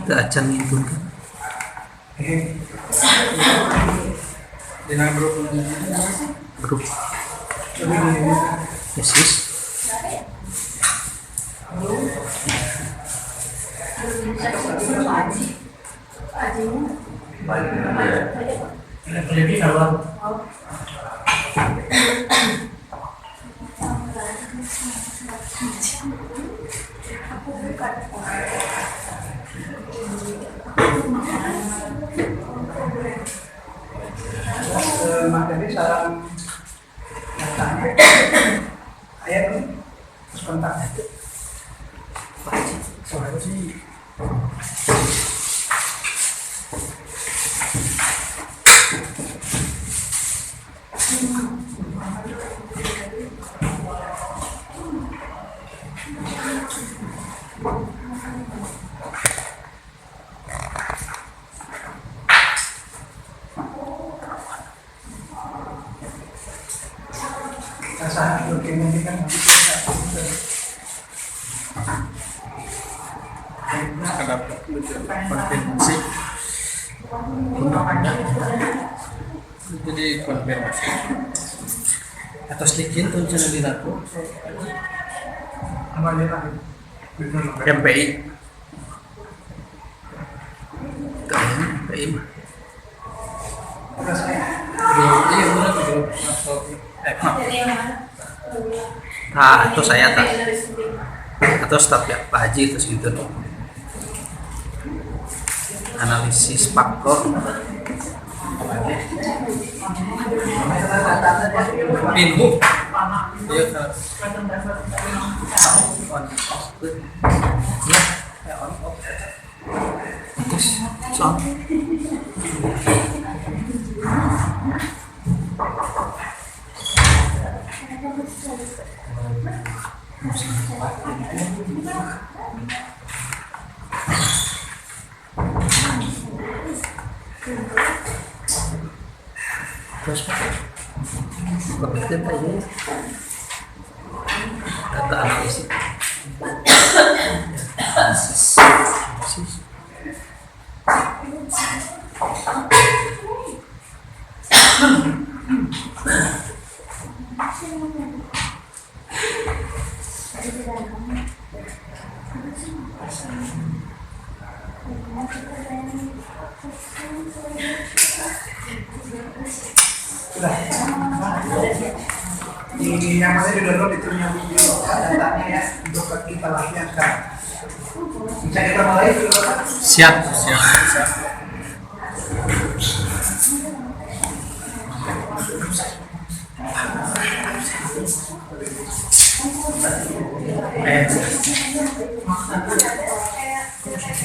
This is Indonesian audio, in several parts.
Acan itu kan. Dengan grup Yesus. lebih kalau materi saran ayat terus kontak soalnya sih rasa dokumen kan Ada konfirmasi jadi konfirmasi atau sedikit tuh jangan dilaku MPI MPI mah iya benar grup atau saya tak atau staf ya Pak Haji terus gitu analisis faktor pintu iya terus soal terus kita ini data analisis di yang mana di download itu punya video datanya ya untuk kita latihan sekarang. Bisa kita mulai dulu. siap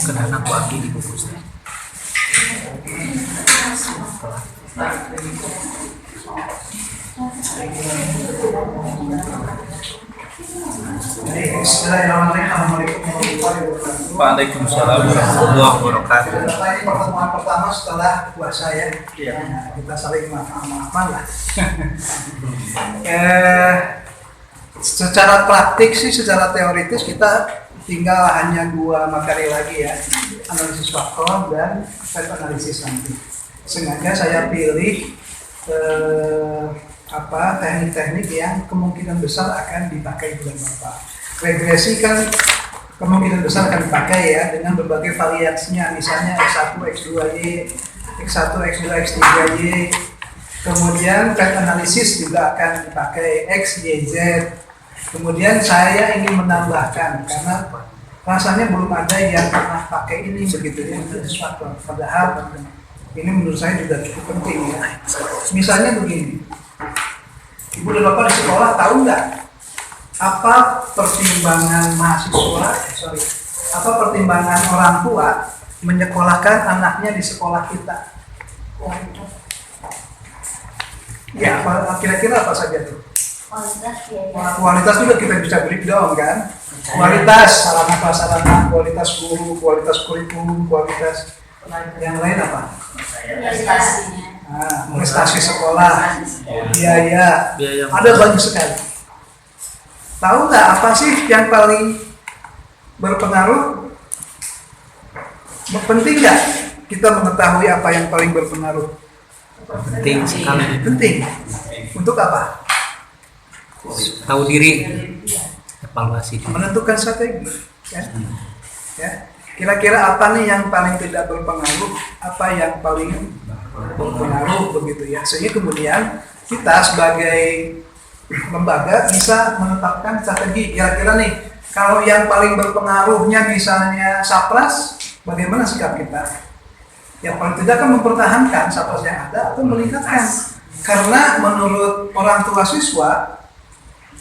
kenapa aku lagi di bungkus Waalaikumsalam warahmatullahi wabarakatuh. Ini pertemuan pertama setelah puasa ya. Kita saling maaf-maafan lah. Secara praktik sih, secara teoritis kita tinggal hanya 2 materi lagi ya, analisis faktor dan set analisis nanti. Sengaja saya pilih teknik-teknik yang kemungkinan besar akan dipakai bulan Bapak. Regresi kan kemungkinan besar akan dipakai ya dengan berbagai variasinya, misalnya X1, X2Y, X1, X2, X3Y. Kemudian set analisis juga akan dipakai X, Y, Z. Kemudian saya ingin menambahkan karena rasanya belum ada yang pernah pakai ini begitu ya, sesuatu. Padahal ini menurut saya juga cukup penting ya. Misalnya begini, Ibu dan Bapak di sekolah tahu nggak apa pertimbangan apa pertimbangan orang tua menyekolahkan anaknya di sekolah kita? Ya, kira-kira apa saja tuh? Kualitas juga kita bisa breakdown kan? Kualitas sarana, kualitas guru, kualitas kurikulum, kualitas yang lain apa? Prestasi sekolah, biaya, ada banyak sekali. Tahu nggak apa sih yang paling berpengaruh? Penting nggak kita mengetahui apa yang paling berpengaruh? Penting sekali. Penting. Untuk apa? Tahu diri, evaluasi diri. Menentukan strategi. Ya. Ya. Kira-kira apa nih yang paling tidak berpengaruh? Apa yang paling berpengaruh begitu ya? Sehingga kemudian kita sebagai lembaga bisa menetapkan strategi. Kira-kira nih, kalau yang paling berpengaruhnya misalnya Sapras, bagaimana sikap kita? Yang paling tidak kan mempertahankan Sapras yang ada atau meningkatkan. Karena menurut orang tua siswa,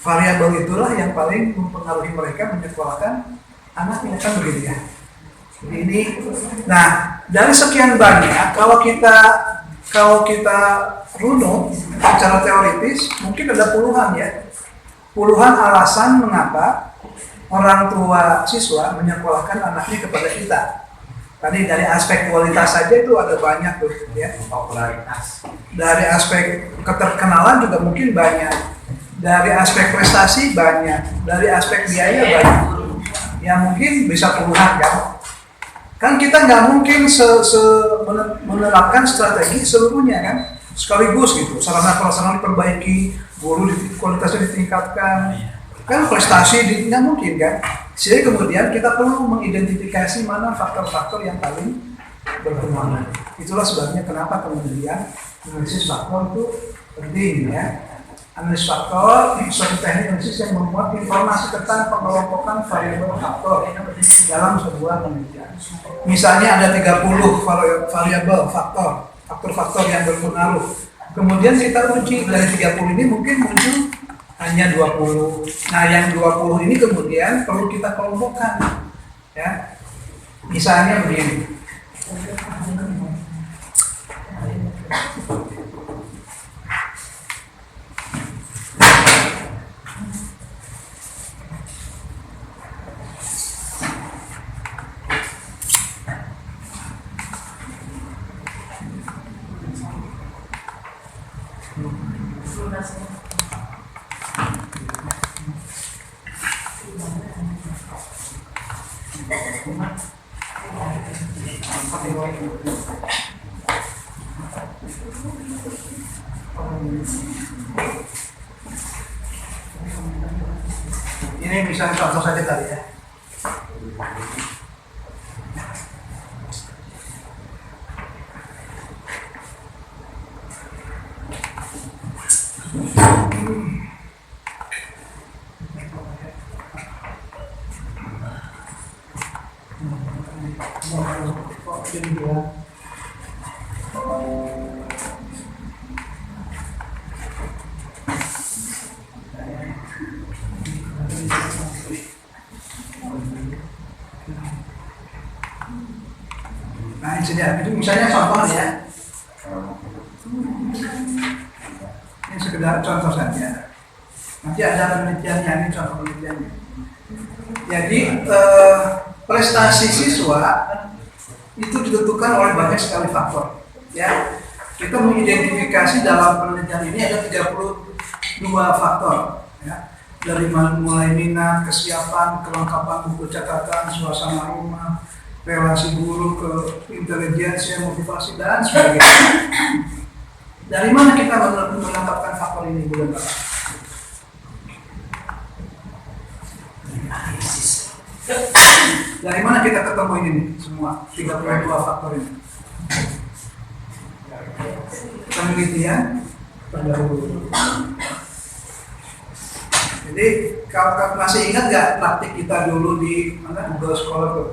variabel itulah yang paling mempengaruhi mereka menyekolahkan anaknya, kan begitu ya. Ini, nah dari sekian banyak, kalau kita runut secara teoritis, mungkin ada puluhan alasan mengapa orang tua siswa menyekolahkan anaknya kepada kita. Tadi dari aspek kualitas saja itu ada banyak tuh, ya. Popularitas. Dari aspek keterkenalan juga mungkin banyak. Dari aspek prestasi banyak. Dari aspek biaya banyak. Ya mungkin bisa puluhan kan. Kan kita nggak mungkin menerapkan strategi seluruhnya kan, sekaligus gitu. Sarana prasarana diperbaiki, guru kualitasnya ditingkatkan, kan prestasi nggak mungkin kan. Jadi kemudian kita perlu mengidentifikasi mana faktor-faktor yang paling berpengaruh. Itulah sebabnya kenapa kemudian analisis faktor itu penting ya. Analisis faktor suatu teknik analisis yang memuat informasi tentang pengelompokan variabel faktor dalam sebuah penelitian. Misalnya ada 30 variabel faktor yang berpengaruh. Kemudian kita uji dari 30 ini mungkin muncul hanya 20. Nah, yang 20 ini kemudian perlu kita kelompokkan. Ya. Misalnya begini. Ini misalnya contoh saja tadi ya. Nah, itu misalnya contoh ya. Ini sekedar contoh saja. Nanti ada penelitiannya, ini contoh penelitiannya. Jadi prestasi siswa itu ditentukan oleh banyak sekali faktor. Ya, kita mengidentifikasi dalam penelitian ini ada 32 faktor. Ya. Dari mulai minat, kesiapan, kelengkapan buku catatan, suasana rumah, relasi guru ke intelijensi, motivasi dan sebagainya. Dari mana kita menetapkan faktor ini, Bu Bapak? Dari mana kita ketemu ini semua 32 faktor ini? Penelitian pendahulu. Jadi kalau masih ingat nggak praktik kita dulu di mana Google Scholar tuh?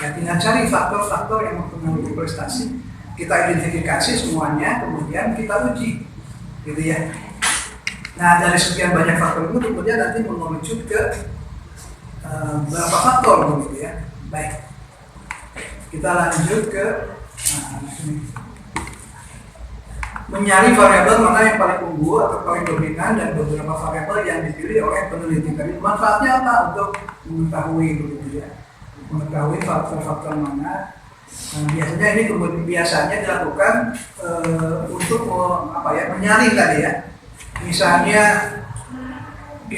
Ya tinggal cari faktor-faktor yang mempengaruhi prestasi, kita identifikasi semuanya, kemudian kita uji, gitu ya. Nah dari sekian banyak faktor itu kemudian nanti mengerucut ke berapa faktor, gitu ya. Baik, kita lanjut ke mencari variabel mana yang paling unggul atau paling dominan dan beberapa variabel yang dipilih oleh peneliti. Tadi manfaatnya apa untuk mengetahui, gitu ya. Mengetahui faktor-faktor mana. Biasanya ini biasanya dilakukan untuk menyaring tadi ya. Misalnya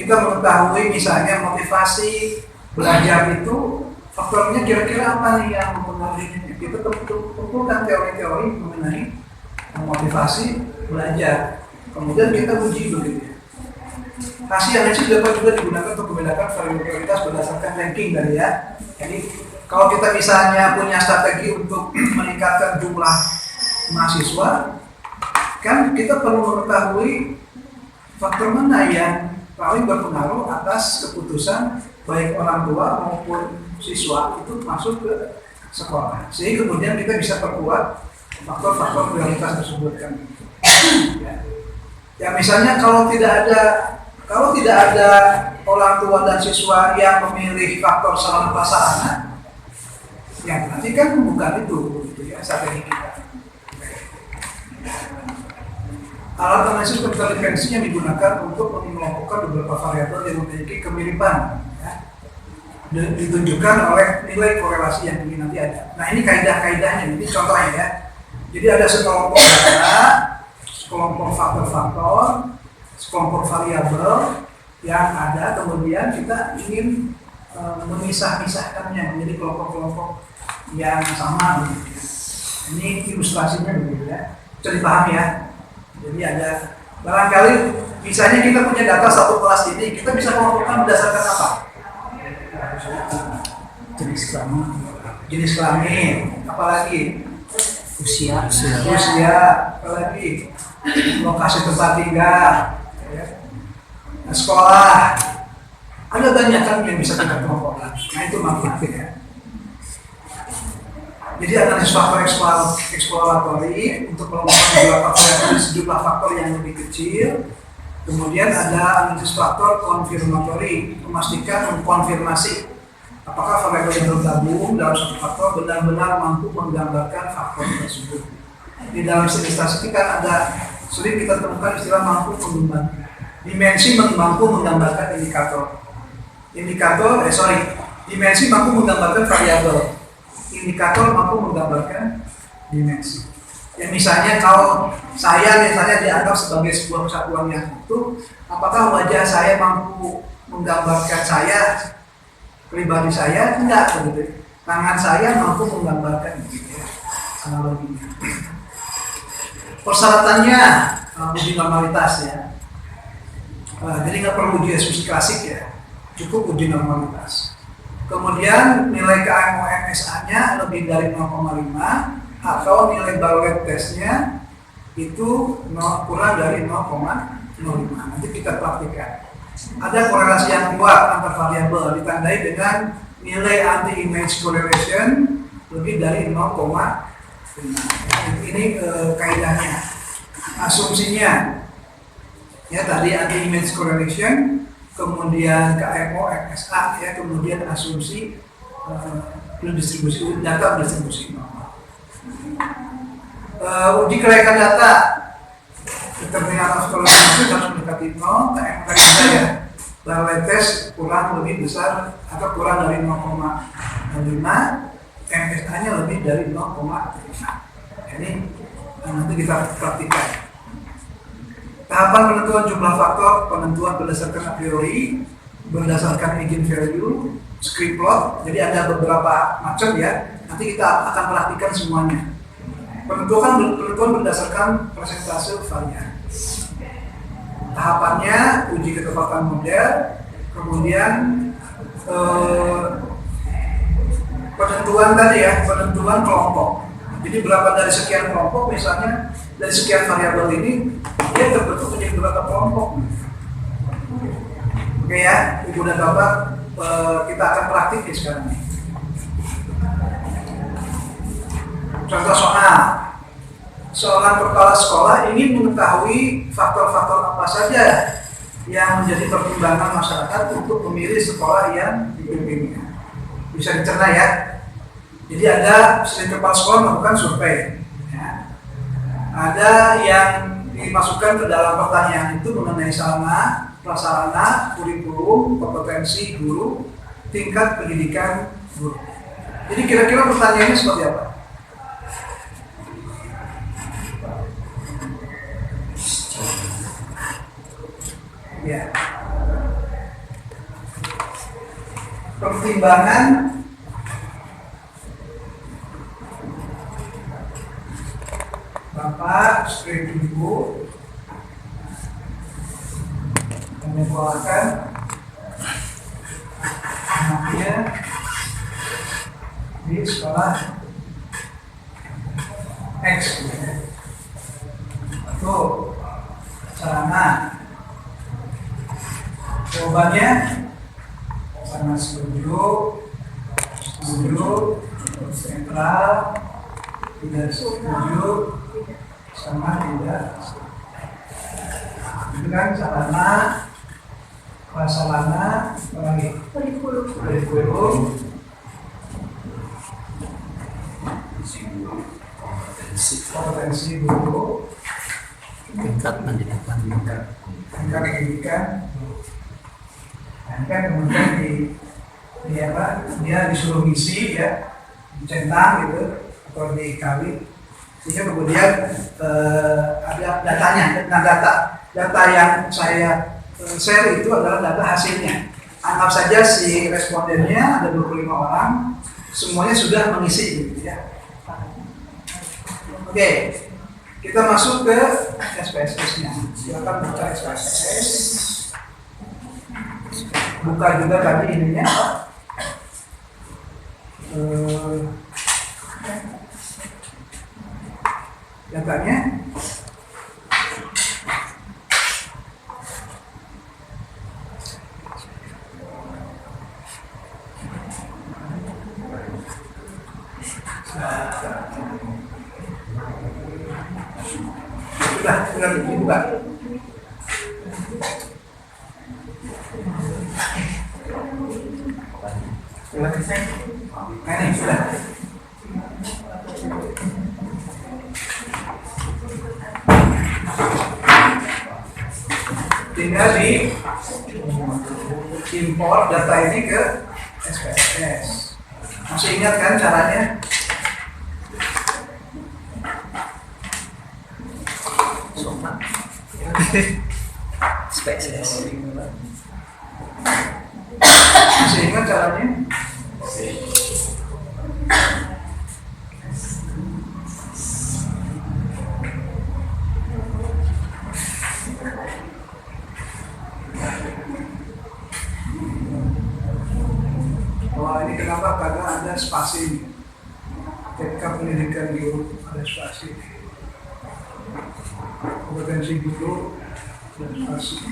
kita mengetahui misalnya motivasi belajar itu faktornya kira-kira apa nih yang mempengaruhi ini. Kita tentukan teori-teori mengenai motivasi belajar, kemudian kita uji begitu ya. Hasil analisis dapat juga digunakan untuk membedakan prioritas berdasarkan ranking dari ya. Jadi kalau kita misalnya punya strategi untuk meningkatkan jumlah mahasiswa, kan kita perlu mengetahui faktor mana yang paling berpengaruh atas keputusan baik orang tua maupun siswa itu masuk ke sekolah, sehingga kemudian kita bisa perkuat faktor-faktor prioritas tersebut kan. Ya misalnya kalau tidak ada orang tua dan siswa yang memilih faktor sarana prasarana, ya nanti kan bukan itu gitu ya strategi kita. Alat analisis kompetensi yang digunakan untuk mengelompokkan beberapa variabel yang memiliki kemiripan, ya, ditunjukkan oleh nilai korelasi yang tinggi nanti ada. Nah ini kaidah-kaidahnya, ini contohnya ya. Jadi ada sekelompok data, sekelompok faktor-faktor, sekelompok variabel yang ada, kemudian kita ingin memisah-misahkannya menjadi kelompok-kelompok yang sama. Gitu. Ini ilustrasinya begitu ya, bisa dipahami ya. Jadi ada barangkali misalnya kita punya data satu kelas ini, kita bisa mengelompokkan berdasarkan apa? Jenis kelamin, apalagi usia, apalagi lokasi tempat tinggal, ya. Sekolah, ada banyak kan yang bisa kita kelompokkan. Nah itu manfaatnya ya. Jadi analisis faktor eksploratory untuk melompat sejumlah faktor yang lebih kecil. Kemudian ada analisis faktor konfirmatory, memastikan mengkonfirmasi apakah variabel yang tergabung dalam satu faktor benar-benar mampu menggambarkan faktor tersebut. Di dalam statistik kan ada sering kita temukan istilah mampu menggambarkan. Dimensi mampu menggambarkan indikator. Dimensi mampu menggambarkan variabel. Indikator mampu menggambarkan dimensi. Ya misalnya kalau saya misalnya dianggap sebagai sebuah kesatuan yang utuh, apakah wajah saya mampu menggambarkan saya, pribadi saya? Tidak begitu. Tangan saya mampu menggambarkan gitu ya, analoginya. Persyaratannya uji normalitas ya. Jadi nggak perlu uji asumsi klasik ya, cukup uji normalitas. Kemudian nilai KMOMSA-nya lebih dari 0,5 atau nilai Bartlett testnya itu kurang dari 0,05. Nanti kita praktikkan. Ada korelasi yang kuat antar variabel ditandai dengan nilai anti-image correlation lebih dari 0,5. Ini kaidahnya. Asumsinya ya tadi anti-image correlation, kemudian KMO, MSA, ya, kemudian asumsi distribusi data berdistribusi normal. Uji kelayakan data determinant of correlation harus mendekati 0, KMO kita ya, Bartlett test kurang lebih besar atau kurang dari 0,5, MSA-nya lebih dari 0,5. Ini nanti kita praktikkan. Tahapan penentuan jumlah faktor, penentuan berdasarkan a priori, berdasarkan eigenvalue, script plot. Jadi ada beberapa macam ya. Nanti kita akan perhatikan semuanya. Penentuan berdasarkan persentase varian. Tahapannya uji ketepatan model, kemudian penentuan tadi ya, penentuan kelompok. Jadi berapa dari sekian kelompok, misalnya dari sekian variabel ini dia terbentuk menjadi beberapa kelompok. Oke ya, Ibu dan Bapak, kita akan praktik sekarang nih. Contoh soal. Seorang kepala sekolah ingin mengetahui faktor-faktor apa saja yang menjadi pertimbangan masyarakat untuk memilih sekolah yang dipimpinnya. Bisa dicerna ya. Jadi ada kepala sekolah melakukan survei. Ya. Ada yang dimasukkan ke dalam pertanyaan itu mengenai sarana, prasarana, kurikulum, kompetensi guru, tingkat pendidikan guru. Jadi kira-kira pertanyaannya seperti apa? Ya. pertimbangan Bapak script Ibu menyekolahkan anaknya di sekolah X itu sarana jawabannya sama setuju sentral tidak setuju sama tidak itu kan sarana prasarana lagi kurikulum kompetensi guru tingkat pendidikan. tingkat pendidikan dan kan kemudian dia disuruh ngisi ya dicentang gitu atau dikali sehingga kemudian ada datanya. Nah data yang saya share itu adalah data hasilnya. Anggap saja si respondennya ada 25 orang, semuanya sudah mengisi gitu ya. Oke, kita masuk ke SPSS-nya. Silakan buka SPSS. Buka juga tadi ininya. Datanya. Sudah dibuka. Ini sudah. Tinggal di import data ini ke SPSS. Masih ingat kan caranya? SPSS. Masih ingat caranya? Wah, ini kenapa? Karena ada spasi. Ketika pendidikan guru ada spasi. Kompetensi guru ada spasi.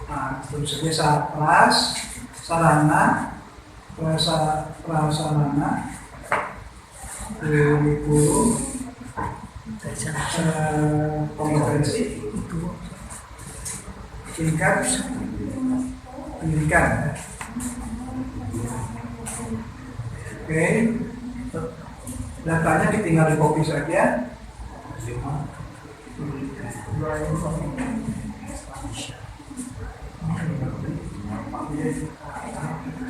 Nah, terus saja kelas, sarana, prasarana, kurikulum, kompetensi, tingkat pendidikan. Oke, datanya tinggal di copy saja.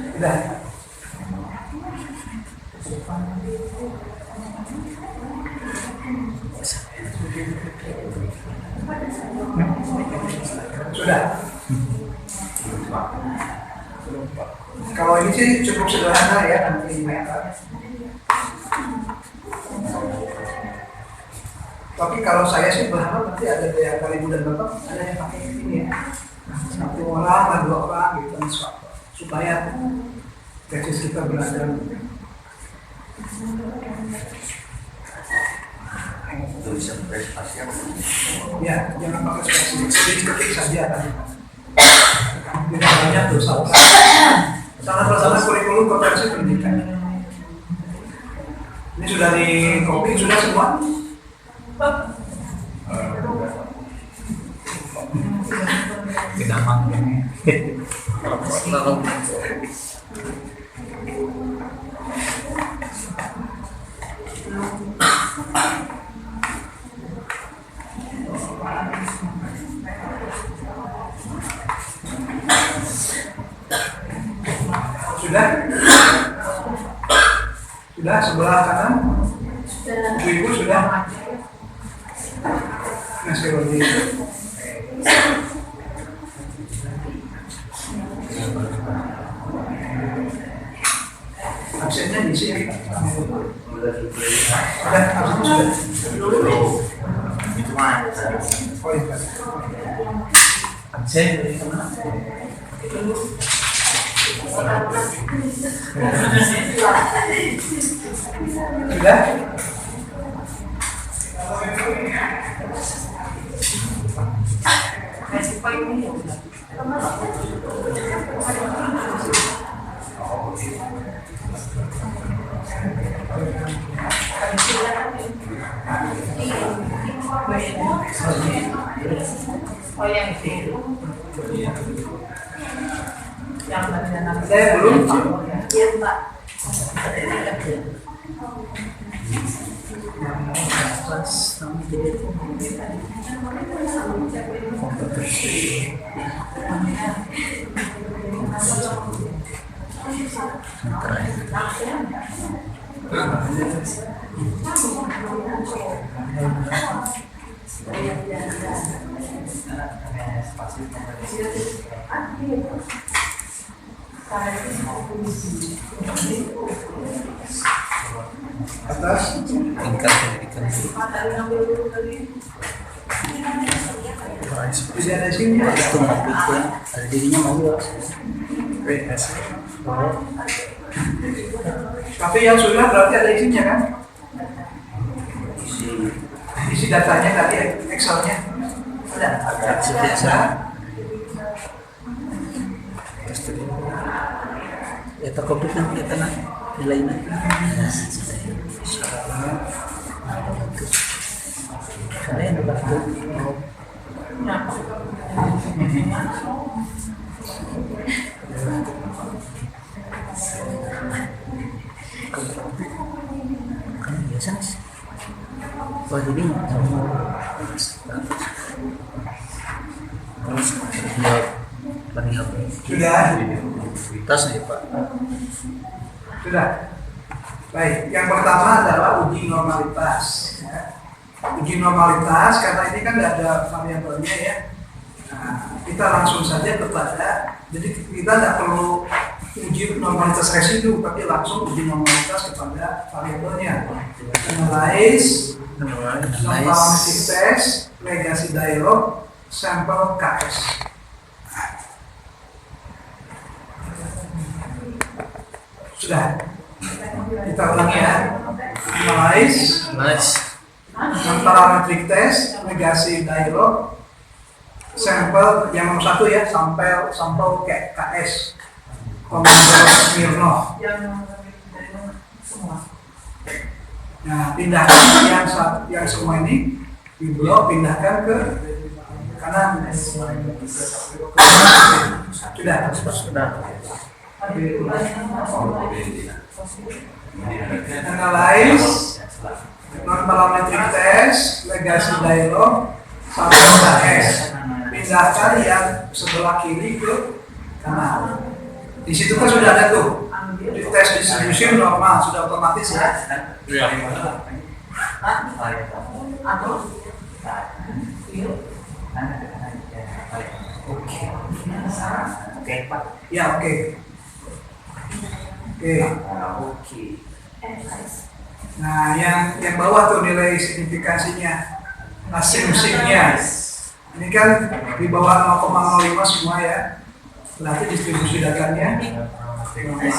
Sudah. Sudah. Kalau ini sih cukup sederhana ya nanti meta. Tapi kalau saya sih berharap nanti ada yang kali bulan bapak ada yang pakai ini ya. Satu orang atau dua orang gitu kan supaya tesis kita beragam. Itu bisa prestasi apa? Ya, jangan pakai spesifik, ketik saja tadi. Tidak banyak tuh salah. Salah kurikulum kompetensi pendidikan. Ini sudah di copy sudah semua. Tidak mampu. Sudah sebelah kanan. ibu sudah masih lagi. Absennya di sini. Ada absen sudah. Itu mah Oh iya. Absen dari mana? Sudah? Saya belum. Atas. Tingkat pendidikan Tidak ada sini. itu mau bikin ada dirinya mau ya. Tapi yang sudah berarti ada isinya kan? Isi datanya tadi Excelnya ada. Aksi biasa. Ya terkopi kan kita nak nilainya. Kalian bantu. Kan biasa sih. Oh jadi terus variabel Sudah. tas nih Pak. Sudah. Baik, yang pertama adalah uji normalitas. Ya. Uji normalitas karena ini kan tidak ada variabelnya ya. Nah, kita langsung saja kepada, jadi kita tidak perlu uji normalitas residu, tapi langsung uji normalitas kepada variabelnya. Analyze, non-parametric test, legacy dialog, sampel KS. Sudah. Kita ulangi ya. Analyze, non-parametric test, legacy dialog, sampel yang nomor satu ya, sampel KS, Komando Smirnov. Nah, pindahkan yang semua ini di blok, pindahkan ke kanan. Sudah. Analyze, non-parametric test, legacy dialog, sampai KS. Pindahkan yang sebelah kiri ke kanan. Di situ kan sudah ada tuh. Di tes distribution normal, sudah otomatis ya. Ya, oke. Nah, yang bawah tuh nilai signifikasinya, sim-simnya. Ini kan di bawah 0,05 semua ya. Berarti distribusi datanya normal.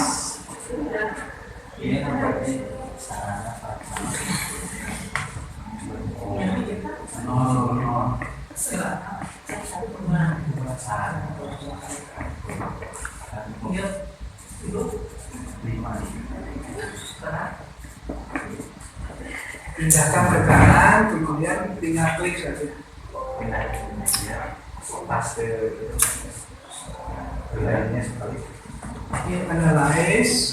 Pindahkan ke kanan, kemudian tinggal klik saja. Analyze,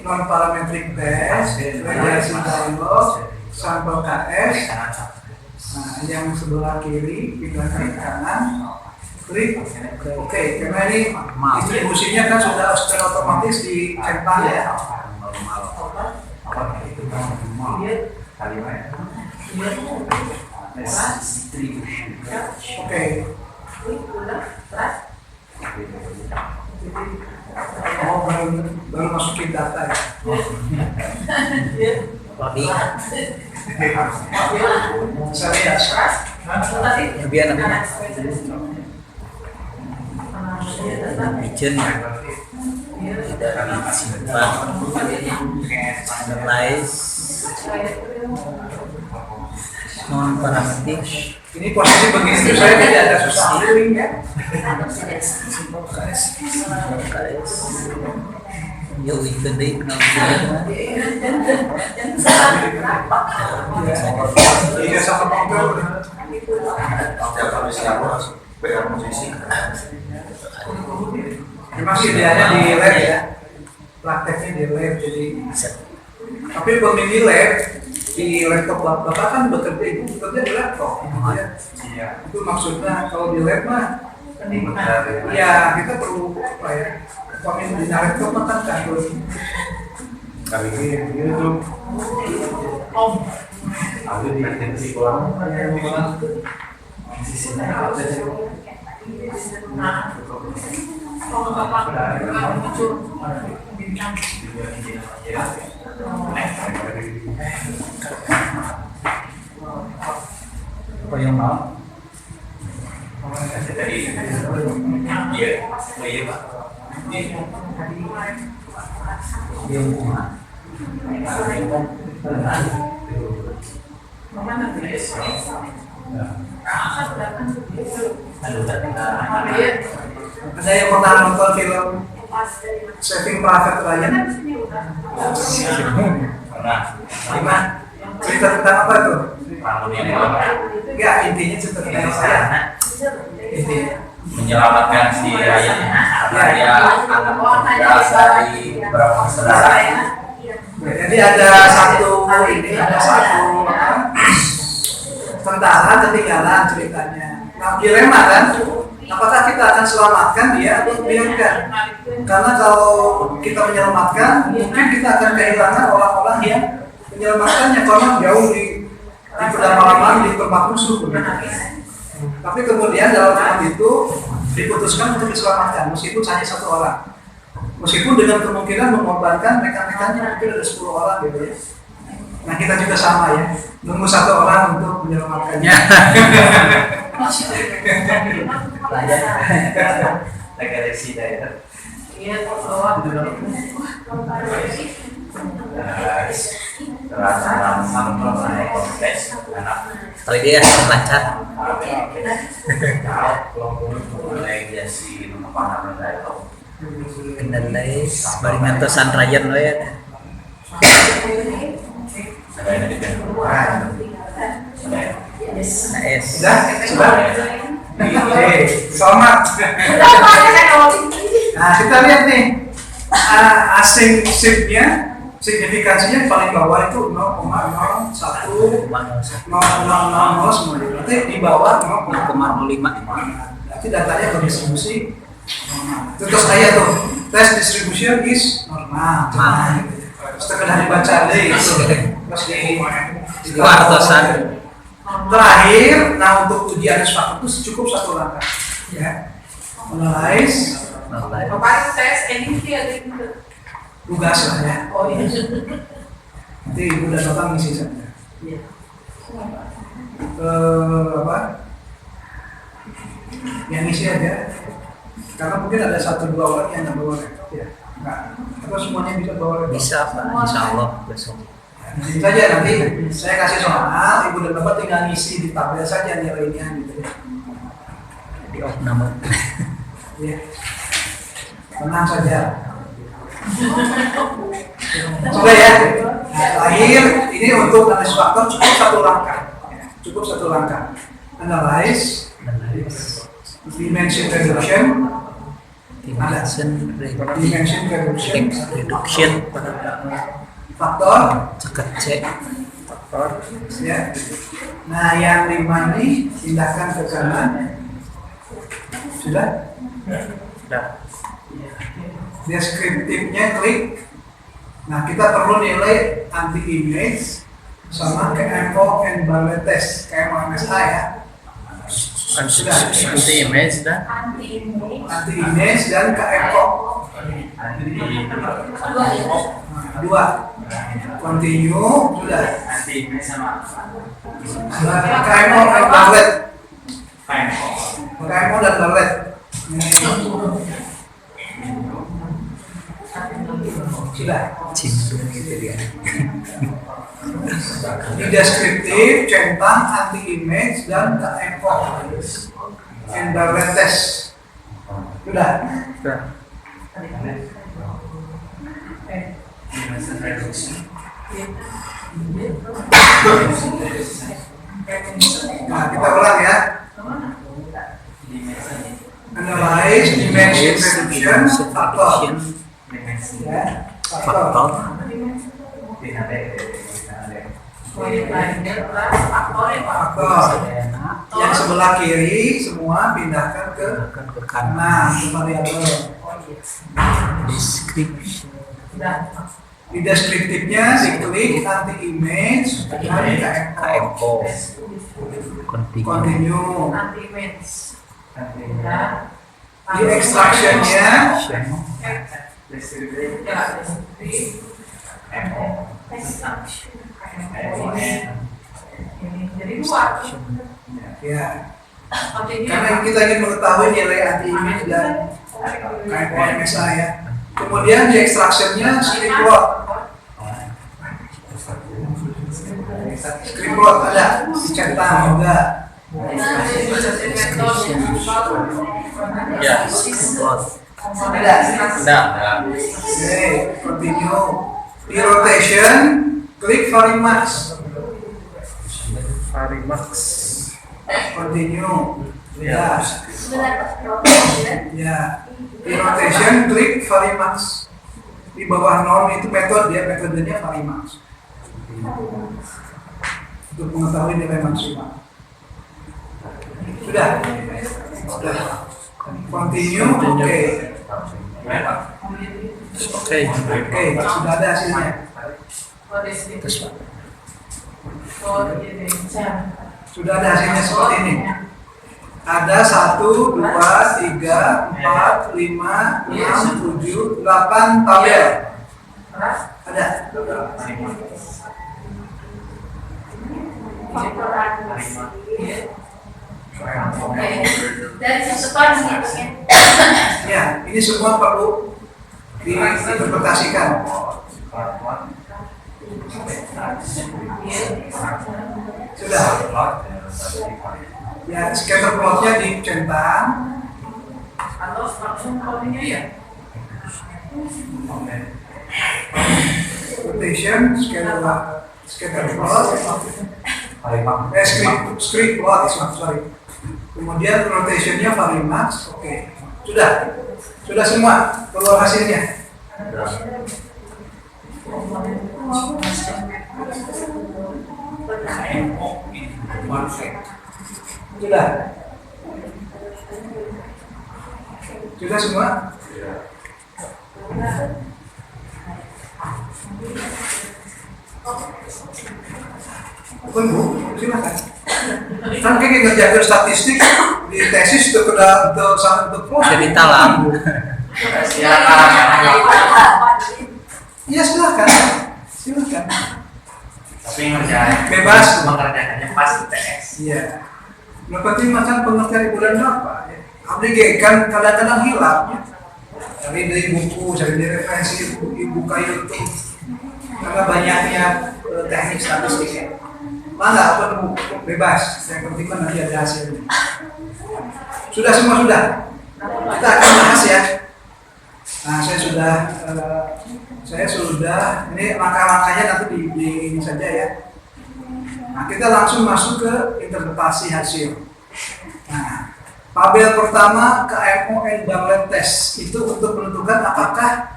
non-parametric test, legacy dialog, sampel KS. Nah, yang sebelah kiri pindahkan ke kanan, klik. Oke, karena ini distribusinya kan sudah secara otomatis dicentang ya. Kalimat distribution. Oke. Oh, baru masukin data ya. Lodi. Saya Ya biar namanya. Region tidak disimpan. Analyze. Non parametik. ini posisi begini tuh saya tidak ada susah healing ya. Ya weekend day kenal Iya sama komputer. Setiap kali siapa harus pegang posisi. Memang idealnya di lab ya. Prakteknya di lab jadi. Tapi pemilih lab di laptop bapak kan bekerja di laptop gitu ya. Iya. Itu maksudnya kalau di lab mah ya kita perlu apa ya? Pemilih di laptop mah kan kantor. Kali Gitu. aku di pretensi pulang. apa yang mau? Jadi iya, iya Pak. Yang mana? Ada yang pernah nonton film Saving Private Ryan? Pernah. Gimana? Cerita tentang apa tuh? Ya intinya cerita tentang saya. Intinya. Menyelamatkan si Ryan karena dia anak dari beberapa saudara. Jadi ada satu apa, tentara ketinggalan ceritanya. Nah, dilema kan? Apakah kita akan selamatkan dia atau biarkan? Karena kalau kita menyelamatkan, mungkin kita akan kehilangan orang-orang yang menyelamatkannya karena jauh di pedalaman di tempat musuh. Tapi kemudian dalam hal itu diputuskan untuk diselamatkan meskipun hanya satu orang. Meskipun dengan kemungkinan mengorbankan rekan-rekannya mungkin ada 10 orang gitu ya. Nah kita juga sama ya, nunggu satu orang untuk menyelamatkannya. Regresi daerah. Terasa mengenai konteks anak. Kalau dia lancar. Mulai jadi apa namanya? Kendalai bari ngantosan Ryan we ya. AS. Sudah? Oke, selamat. Nah kita lihat nih, asing shiftnya, signifikansinya paling bawah itu 0,01 0,00 semua. Berarti di bawah 0,05. Berarti datanya berdistribusi. Terus saya tuh tes distribution is normal. Setelah dibaca deh itu. Terus di Kuartosan. terakhir, nah untuk ujian faktor itu cukup satu langkah. Ya, analyze, tes ini tugas lah ya. Oh iya. Nanti ibu dan bapak ngisi saja. Apa? Yang ngisi aja. Karena mungkin ada 1-2 orang yang nggak bawa laptop ya. Enggak. Atau semuanya bisa bawa laptop. Bisa Pak, insyaallah besok. Nanti saja nanti saya kasih soal, ibu dan bapak tinggal ngisi di tabel saja nilainya gitu ya. Di off nama. Ya. Tenang saja. Sudah ya. Nah, terakhir ini untuk analisis faktor cukup satu langkah. Cukup satu langkah. Analyze, dimension reduction, dimension reduction, faktor, cek faktor. ya. Nah yang 5 ini tindakan ke kanan. Sudah? Sudah. Deskriptifnya klik. Nah kita perlu nilai anti image sama KMO and Barlet test, KMO MSA ya. Anti image dan Anti image dan KMO. Dua. Continue sudah. KMO and Barlet. KMO dan Barlet. Sudah. cindung gitu dia. Di deskriptif, centang, anti image dan KMO and Barlet test. Sudah. Nah, kita ulang ya. Analyze dimension reduction faktor. Ya, faktor. Faktor. Yang sebelah kiri semua pindahkan ke kanan ke variabel. Description. Di deskriptifnya diklik anti image dan KMO. Continue. Di extractionnya jadi dua. ya, karena kita ingin mengetahui nilai anti image dan KMO MSA ya. Kemudian di extractionnya script plot. Script plot ada dicentang juga. Ya, plot. Ada. Oke, continue. Di rotation, klik Varimax. Continue. Ya. Ya. Di rotation, klik Varimax. Di bawah norm itu metodenya Varimax. Untuk mengetahui nilai maksimal. Sudah. Continue. Oke, sudah ada hasilnya. Sudah ada hasilnya seperti ini. Ada 1, 2, 3, 4, 5, 6, 7, 8 tabel. Ada. Dari satu ton menghitungnya. Ya, ini semua perlu diinterpretasikan. Sudah. Ya, scatter plotnya dicentang. Rotation, scatter plot. Script plot, sorry. Kemudian rotationnya Varimax. Oke. Sudah semua keluar hasilnya. Sudah semua. Bu, silakan. Kan kayak ngerjain statistik di tesis untuk Jadi talang. Iya silakan. Tapi ngerjain Bebas. mengerjakannya pas di TS. Iya. Yang penting macam pengertian bulan apa? Aplikasi kan kadang-kadang hilang. Cari dari buku, cari dari referensi buka YouTube. Karena banyaknya teknik statistiknya. Mana apa bebas, yang penting kan nanti ada hasilnya. Sudah semua sudah. Kita akan bahas ya. Nah, saya sudah ini langkah-langkahnya nanti di ini saja ya. Nah, kita langsung masuk ke interpretasi hasil. Nah, tabel pertama KMO and Barlet test itu untuk menentukan apakah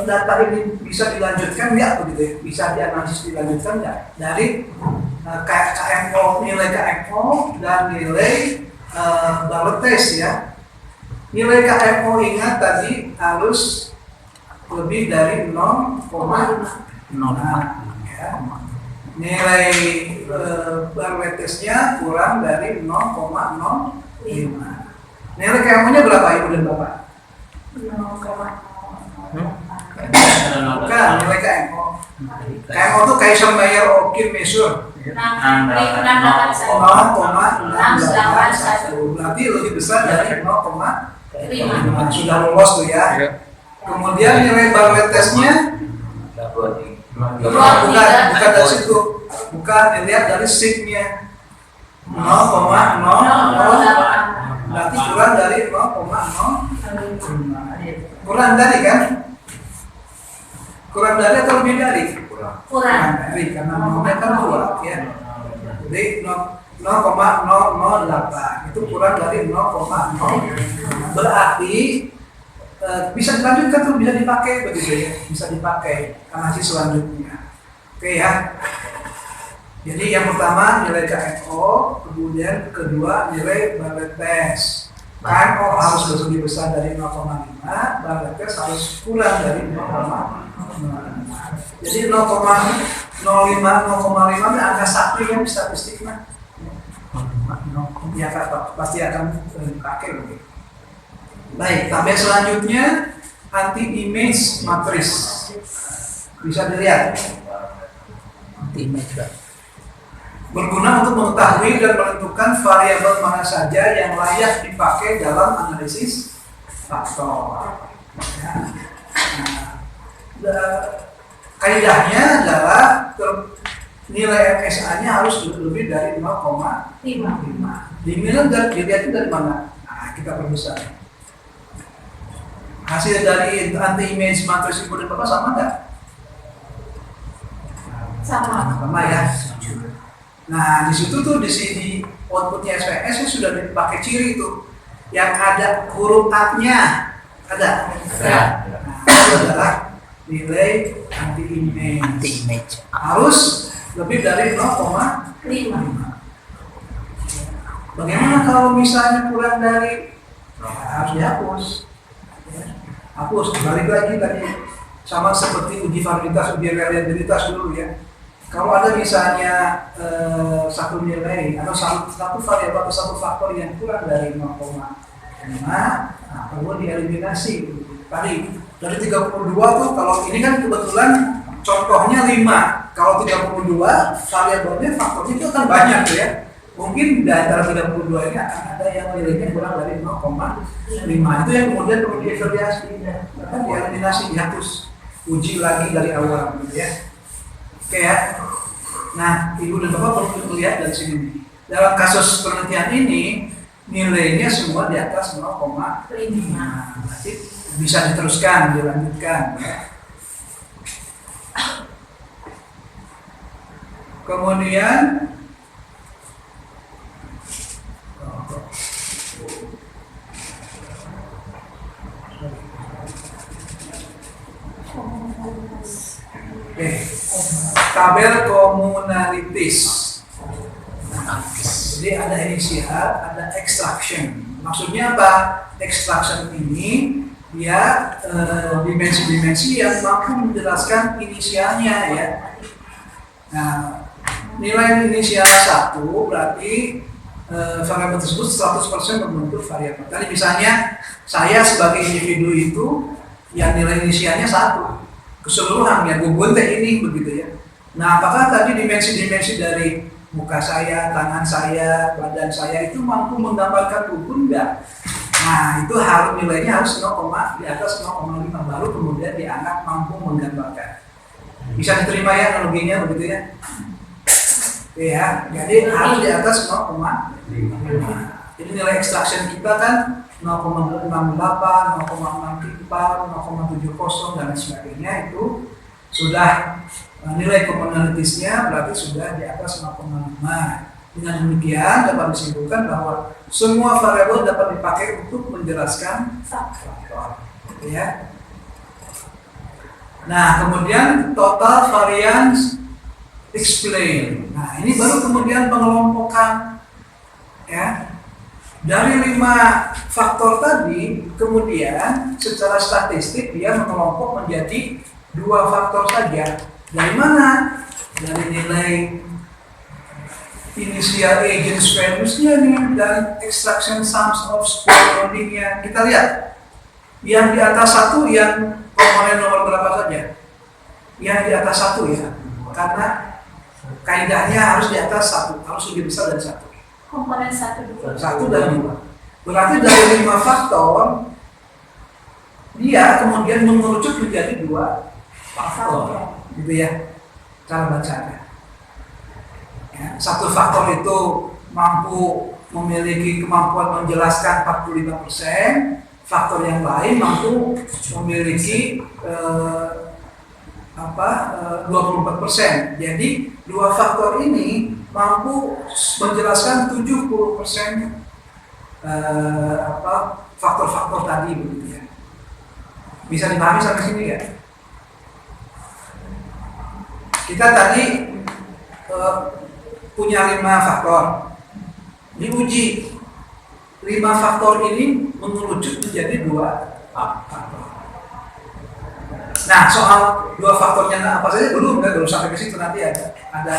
data ini bisa dilanjutkan nggak begitu ya? Bisa dianalisis dilanjutkan nggak dari nilai KMO dan nilai Barlet test ya. Nilai KMO ingat tadi harus lebih dari 0,5. Ya. Nilai bar Wetesnya kurang dari 0,05. Nilai KMO-nya berapa Ibu dan Bapak? Bukan, nilai KMO. KMO itu Kaiser Meyer Okin Measure 0,681. Berarti lebih besar dari 0,5. Sudah lolos tuh ya. Kemudian nilai bar Wetesnya bukan dari situ, bukan dilihat dari signya 0,00, berarti kurang dari 0,0. Kurang dari kan? Kurang dari atau lebih dari? Kurang dari, karena nomornya kan 2 ya. Jadi 0,008 itu kurang dari 0,0. Berarti bisa dilanjutkan tuh, bisa dipakai begitu ya, bisa dipakai analisis selanjutnya. Oke ya. Jadi yang pertama nilai KMO, kemudian kedua nilai bar Wetes. KMO harus lebih besar dari 0,5, bar Wetes harus kurang dari 0,5. Jadi 0,05 itu angka sakti kan statistik mah. Ya pasti akan dipakai begitu. Baik, tabel selanjutnya anti-image matriz. Bisa dilihat. Anti-image. Berguna untuk mengetahui dan menentukan variabel mana saja yang layak dipakai dalam analisis faktor. Ya. Kaidahnya adalah nilai FSA-nya harus lebih dari 0,5. Dilihat dari mana? Nah, kita perbesar. Hasil dari anti-image matriz Ibu dan Bapak sama nggak? Sama ya. Nah, di situ tuh di sini outputnya SPS sudah dipakai ciri itu yang ada huruf A-nya ada. Nah, itu adalah nilai anti-image. Harus lebih dari 0,5. Bagaimana kalau misalnya kurang dari? Harus dihapus. Hapus, balik lagi tadi sama seperti uji validitas, uji reliabilitas dulu ya. Kalau ada misalnya satu nilai atau satu variabel atau satu faktor yang kurang dari 0,5, nah perlu dieliminasi. Tadi dari 32 tuh, kalau ini kan kebetulan contohnya 5. Kalau 32 variabelnya faktornya itu akan banyak tuh ya. Mungkin di antara 32 ini akan ada yang nilainya kurang dari 0,5. Itu yang kemudian perlu dievaluasi, akan dieliminasi, dihapus, uji lagi dari awal gitu ya. Oke ya. Nah, Ibu dan Bapak perlu melihat dari sini. Dalam kasus penelitian ini nilainya semua di atas 0,5. Berarti bisa diteruskan, dilanjutkan ya. Kemudian tabel komunalitis. Jadi ada inisial, ada extraction. Maksudnya apa? Extraction ini dia dimensi-dimensi yang mampu menjelaskan inisialnya ya. Nah, nilai inisial 1 berarti variabel tersebut 100% membentuk variabel. Tadi misalnya saya sebagai individu itu yang nilai inisialnya 1, keseluruhan ya gugun teh ini begitu ya. Nah, apakah tadi dimensi-dimensi dari muka saya, tangan saya, badan saya itu mampu menggambarkan gugun enggak? Nah, itu harus nilainya harus 0, di atas 0,5 baru kemudian dianggap mampu menggambarkan. Bisa diterima ya analoginya begitu ya? Ya, jadi harus di atas 0,5. Jadi nilai extraction kita kan 0,68, 0,64, 0,70 dan sebagainya itu sudah nilai komunalitisnya berarti sudah di atas 0,5. Dengan demikian dapat disimpulkan bahwa semua variabel dapat dipakai untuk menjelaskan faktor. Ya. Nah, kemudian total variance explain. Nah, ini baru kemudian pengelompokan ya. Dari 5 faktor tadi, kemudian secara statistik dia mengelompok menjadi 2 faktor saja. Dari mana? Dari nilai initial agents values-nya nih dan extraction sums of square rounding-nya. Kita lihat. Yang di atas 1 yang komponen nomor berapa saja? Yang di atas 1 ya. Karena kaidahnya harus di atas 1, harus lebih besar dari 1. Komponen 1 dulu. 1 dan 2. Berarti dari 5 faktor dia kemudian mengerucut menjadi 2 faktor, gitu ya cara bacanya. Ya, 1 faktor itu mampu memiliki kemampuan menjelaskan 45%, faktor yang lain mampu memiliki 24%. Jadi 2 faktor ini mampu menjelaskan 70% faktor-faktor tadi, begitu ya. Bisa dipahami sampai sini ya? Kita tadi punya 5 faktor. Diuji 5 faktor ini mengerucut menjadi 2 faktor. Nah, soal 2 faktornya apa saja belum sampai ke situ, nanti ada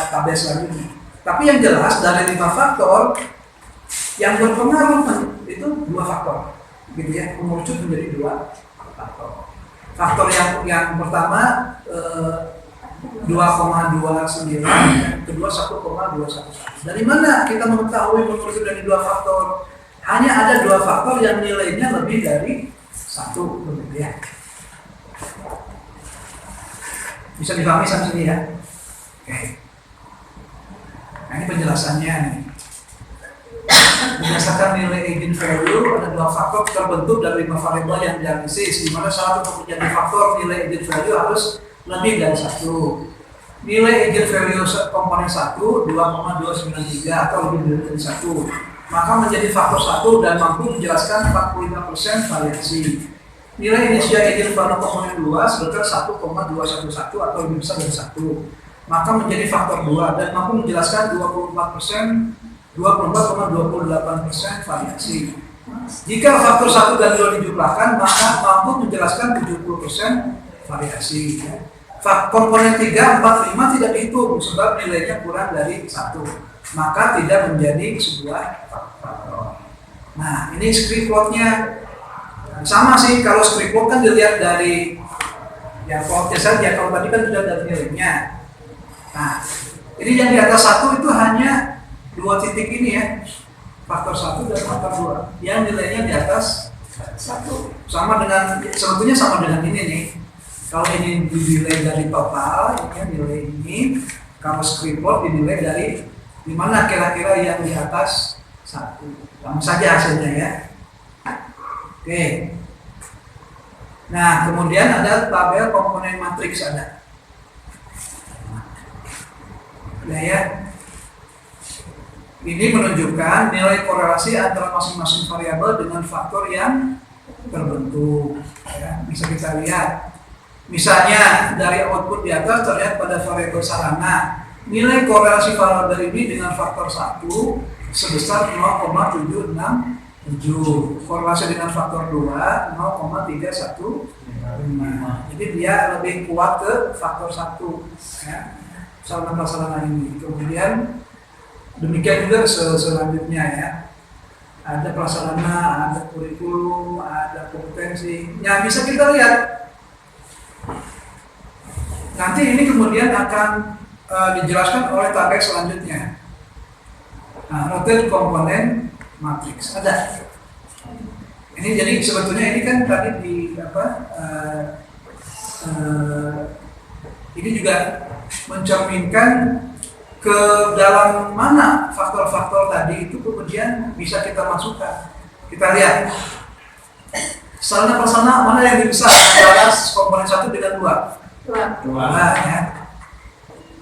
tabel selanjutnya. Tapi yang jelas dari 5 faktor yang berpengaruh itu 2 faktor, gitu ya, mengerucut menjadi 2 faktor. Faktor yang pertama 2,29, yang kedua 1,211. Dari mana kita mengetahui mengerucut dari 2 faktor? Hanya ada 2 faktor yang nilainya lebih dari 1, begitu ya. Bisa dipahami sampai sini ya? Oke. Nah, ini penjelasannya nih. Berdasarkan nilai eigenvalue ada 2 faktor terbentuk dari 5 variabel yang dianalisis, di mana salah satu menjadi faktor nilai eigenvalue harus lebih dari 1. Nilai eigenvalue komponen 1 2,293 atau lebih dari 1. Maka menjadi faktor 1 dan mampu menjelaskan 45% variasi. Nilai inisial eigenvalue komponen 2 sebesar 1,211 atau lebih besar dari 1. Maka menjadi faktor 2 dan mampu menjelaskan 24,28% variasi. Jika faktor 1 dan 2 dijumlahkan, maka mampu menjelaskan 70% variasi. Komponen 3, 4, 5 tidak dihitung sebab nilainya kurang dari 1. Maka tidak menjadi sebuah faktor. Nah, ini script plotnya sama sih. Kalau script plot kan dilihat dari plotnya saja. Kalau tadi kan sudah dari nilainya. Nah, ini yang di atas 1 itu hanya 2 titik ini ya, faktor 1 dan faktor 2 yang nilainya di atas 1. Sama dengan, sebetulnya sama dengan ini nih. Kalau ini dinilai dari total, ini nilai ini. Kalau script plot dinilai dari di mana kira-kira yang di atas 1. Sama saja hasilnya ya. Oke. Nah, kemudian ada tabel komponen matriks ada. Ya. Ini menunjukkan nilai korelasi antara masing-masing variabel dengan faktor yang terbentuk. Ya, bisa kita lihat. Misalnya dari output di atas terlihat pada variabel sarana, nilai korelasi variabel ini dengan faktor 1 sebesar 0,767. Korelasi dengan faktor 2 0,315. Jadi dia lebih kuat ke faktor 1 ya. Sarana-sarana ini. Kemudian demikian juga selanjutnya ya. Ada prasarana, ada kurikulum, ada kompetensi. Ya bisa kita lihat. Nanti ini kemudian akan dijelaskan oleh tabel selanjutnya. Nah, rotate komponen matriks ada. Ini jadi sebetulnya ini kan tadi di ini juga mencerminkan ke dalam mana faktor-faktor tadi itu kemudian bisa kita masukkan. Kita lihat sarana prasarana mana yang lebih besar antara komponen 1 dengan 2? 2 ya.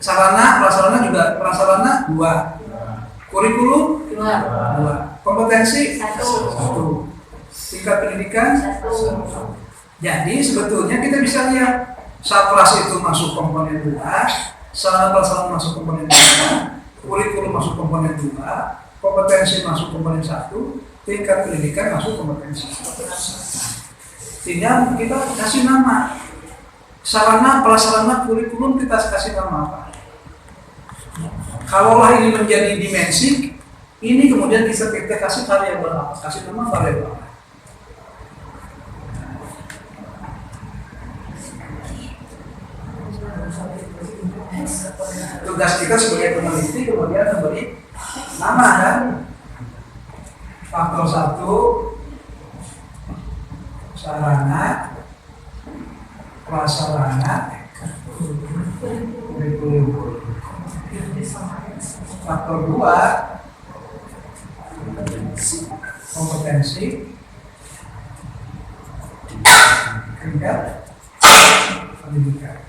Sarana prasarana juga prasarana 2. Kurikulum 2. Kompetensi 1. Tingkat pendidikan 1. Jadi sebetulnya kita bisa lihat sapras itu masuk komponen 2, sarana prasarana masuk komponen 2, kurikulum masuk komponen 2, kompetensi masuk komponen 1, tingkat pendidikan masuk kompetensi. Sehingga kita kasih nama sarana prasarana kurikulum, kita kasih nama apa? Kalaulah ini menjadi dimensi, ini kemudian kita kasih variabel apa? Kasih nama variabel apa? Tugas kita sebagai peneliti kemudian memberi nama kan? Faktor 1 sarana prasarana kurikulum. Faktor 2 kompetensi tingkat pendidikan.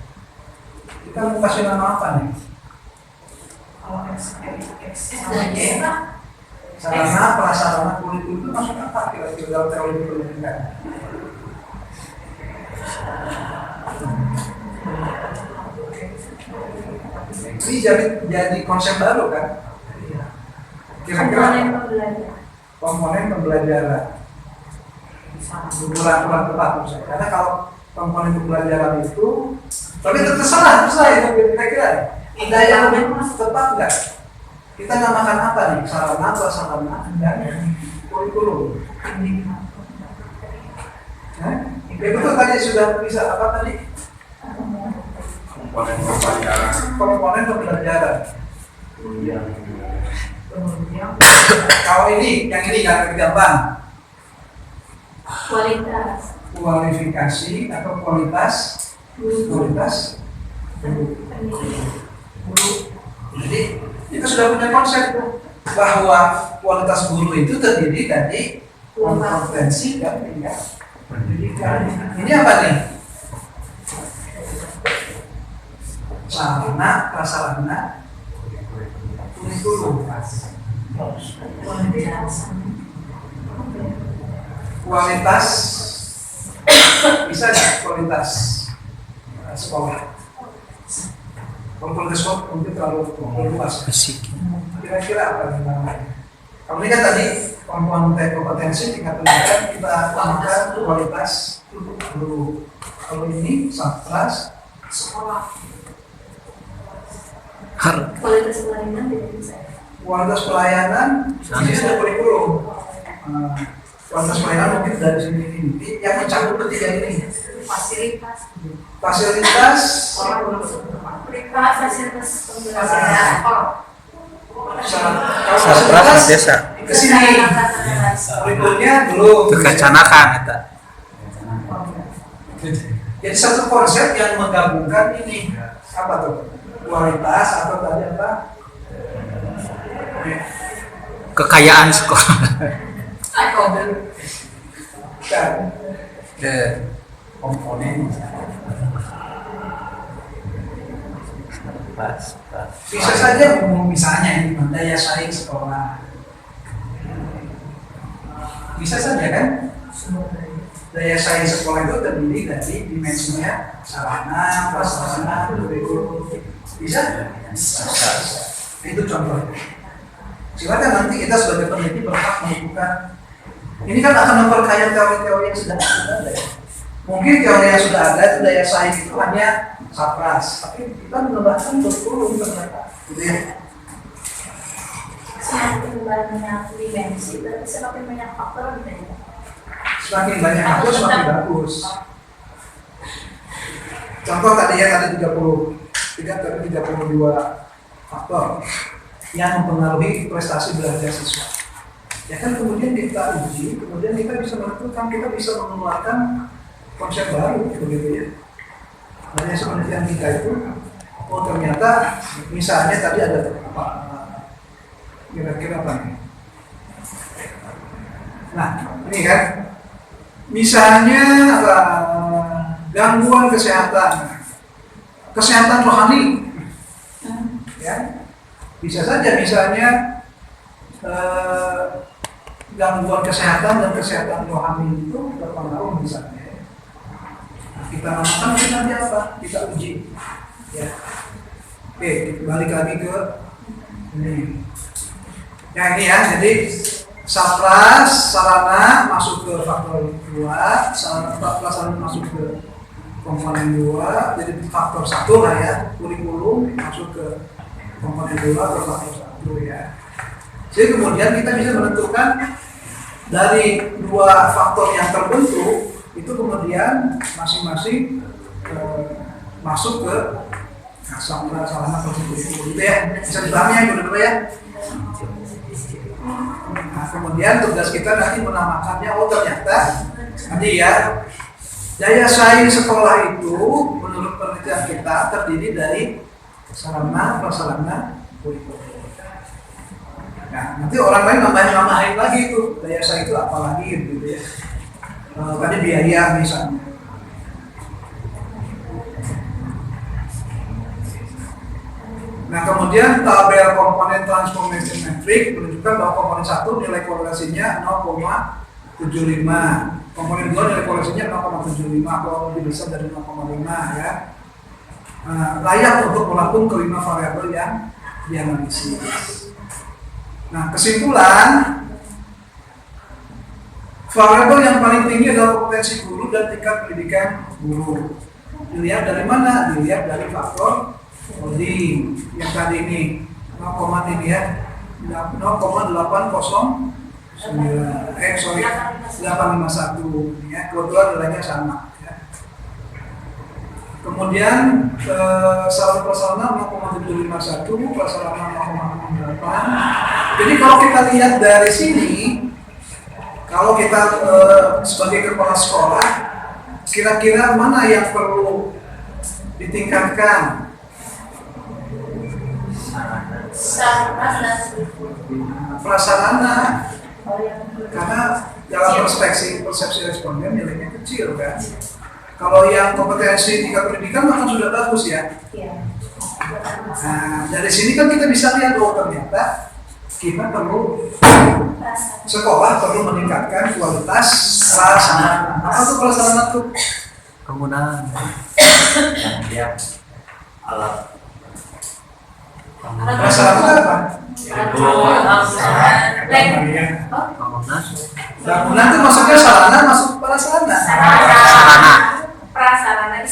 Kita mau kasih nama apa nih? Sarana prasarana kurikulum itu masuk apa kira-kira dalam teori pendidikan? Ini jadi konsep baru kan? Kira-kira komponen pembelajaran. Kurang tepat menurut saya. Karena kalau komponen pembelajaran itu, tapi terserah itu kira-kira. Ada yang lebih tepat nggak? Kita namakan apa nih? Sarana, prasarana, dan kurikulum. Itu tadi sudah bisa apa tadi? Komponen pembelajaran. Komponen pembelajaran. Kalau ini, yang ini kan gampang. Kualitas. Kualifikasi atau kualitas. Jadi kita sudah punya konsep bahwa kualitas guru itu terdiri dari kompetensi dan tingkat pendidikan. Ini apa nih? Sarana, prasarana, kurikulum. Kualitas bisa nggak kualitas sekolah? Kalau kualitas sekolah mungkin terlalu luas. Kira-kira apa namanya? Kalau ini kan tadi komponen kompetensi tingkat pendidikan, kita tambahkan kualitas guru. Kalau ini satgas sekolah. Kualitas pelayanan tidak bisa. Kualitas pelayanan ini sudah kurikulum. Kualitas pelayanan mungkin dari sini ini yang mencakup ketiga ini. Fasilitas pembelajaran. Sarana desa. Ke sini kurikulumnya belum Kekacanakan kita. Jadi satu konsep yang menggabungkan ini apa tuh? Kualitas atau tadi apa? Kekayaan sekolah. Kan komponen bisa saja misalnya ini daya saing sekolah, bisa saja kan? Daya saing sekolah itu terdiri dari dimensinya sarana, prasarana, kurikulum. Bisa? Itu contoh. Silakan nanti kita sebagai peneliti berhak menentukan. Ini kan akan memperkaya teori-teori yang sudah ada ya. Mungkin teori yang sudah ada itu daya saing itu hanya sapras, tapi kita menambahkan kurikulum ternyata. Gitu ya. Semakin banyak dimensi, berarti semakin banyak faktor gitu. Semakin banyak faktor semakin bagus. Contoh tadi ya ada 32 faktor yang mempengaruhi prestasi belajar siswa. Ya kan kemudian kita uji, kemudian kita bisa menentukan, kita bisa mengeluarkan konsep baru begitu ya. Hanya seperti yang kita itu, oh ternyata misalnya tadi ada apa? Kira-kira apa nih? Nah, ini kan misalnya gangguan kesehatan rohani, ya bisa saja misalnya gangguan kesehatan dan kesehatan rohani itu berpengaruh misalnya. Kita namakan nanti apa? Kita uji. Ya. Oke, balik lagi ke ini. Nah ini ya, jadi Sapras, sarana masuk ke faktor 2, sarana masuk ke komponen 2, jadi faktor 1 lah ya, kurikulum masuk ke komponen 2 atau faktor 1 ya. Jadi kemudian kita bisa menentukan dari dua faktor yang terbentuk, itu kemudian masing-masing masuk ke sarana kurikulum gitu ya. Bisa dipahami ya, Ibu ya? Nah, kemudian tugas kita nanti menamakannya, oh ternyata nanti ya daya saing sekolah itu menurut penelitian kita terdiri dari sarana prasarana kurikulum. Nah, nanti orang lain nambahin lagi itu daya saing itu apa lagi gitu ya. Tadi biaya misalnya. Nah, kemudian tabel komponen transformation metric menunjukkan bahwa komponen 1 nilai korelasinya 0,75, komponen 2 nilai korelasinya 0,75 atau lebih besar dari 0,5 ya. Layak untuk melakukan kelima variabel yang dianalisis. Nah, kesimpulan, variabel yang paling tinggi adalah kompetensi guru dan tingkat pendidikan guru. Dilihat dari mana? Dilihat dari faktor coding yang tadi ini 0, ini ya 0,809 851 ya, kedua nilainya sama ya. Kemudian salah prasarana 0,751, prasarana 0,68. Jadi kalau kita lihat dari sini, kalau kita sebagai kepala sekolah, kira-kira mana yang perlu ditingkatkan? Prasarana, karena dalam persepsi responden nilainya kecil kan. Kalau yang kompetensi tingkat pendidikan maka sudah bagus ya. Nah, dari sini kan kita bisa lihat bahwa ternyata kita perlu, sekolah perlu meningkatkan kualitas prasarana. Apa tuh prasarana tuh? Penggunaan Dia alat Prasarana apa? Bangunan itu maksudnya sarana masuk prasarana. Prasarana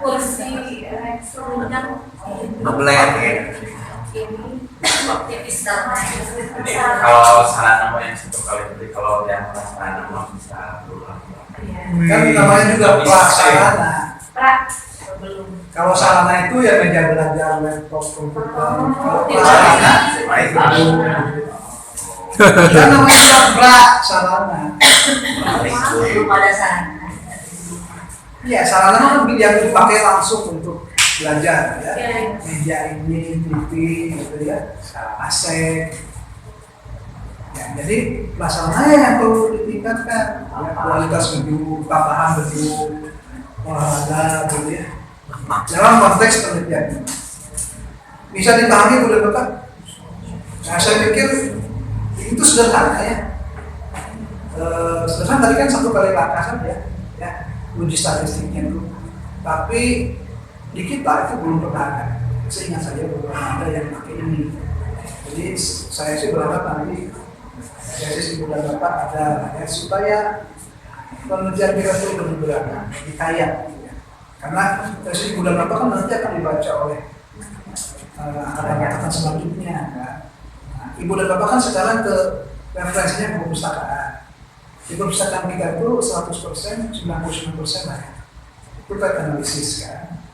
kursi ngebler Jadi kalau sarana mau yang 1 kali beli, kalau yang sarana mau bisa berulang. Kan namanya juga prasarana. belum. Kalau sarana itu ya meja belajar, laptop, komputer. Kalau prasarana kan namanya juga prasarana. Belum ada sana. Iya, sarana kan yang dipakai langsung untuk belajar ya. Meja ini, TV, gitu ya, AC. Ya, jadi prasarana yang perlu ditingkatkan, ya, kualitas gedung, tambahan gedung, olahraga, gitu ya. Dalam konteks penelitian bisa dipahami boleh Bapak? Nah, saya pikir itu sederhana ya. Sederhana tadi kan 1 kali langkah saja ya, uji statistiknya itu. Tapi di kita itu belum pernah ada. Seingat saya belum ada yang pakai ini. Jadi saya sih berharap nanti dari Ibu dan Bapak ada ya, supaya penelitian kita itu lebih beragam, lebih kaya. Ya. Karena dari Ibu dan Bapak kan nanti akan dibaca oleh angkatan selanjutnya. Kan? Nah, Ibu dan Bapak kan sekarang ke referensinya ke perpustakaan. Di perpustakaan kita itu 100%, 99% lah ya. Itu kan analisis kan.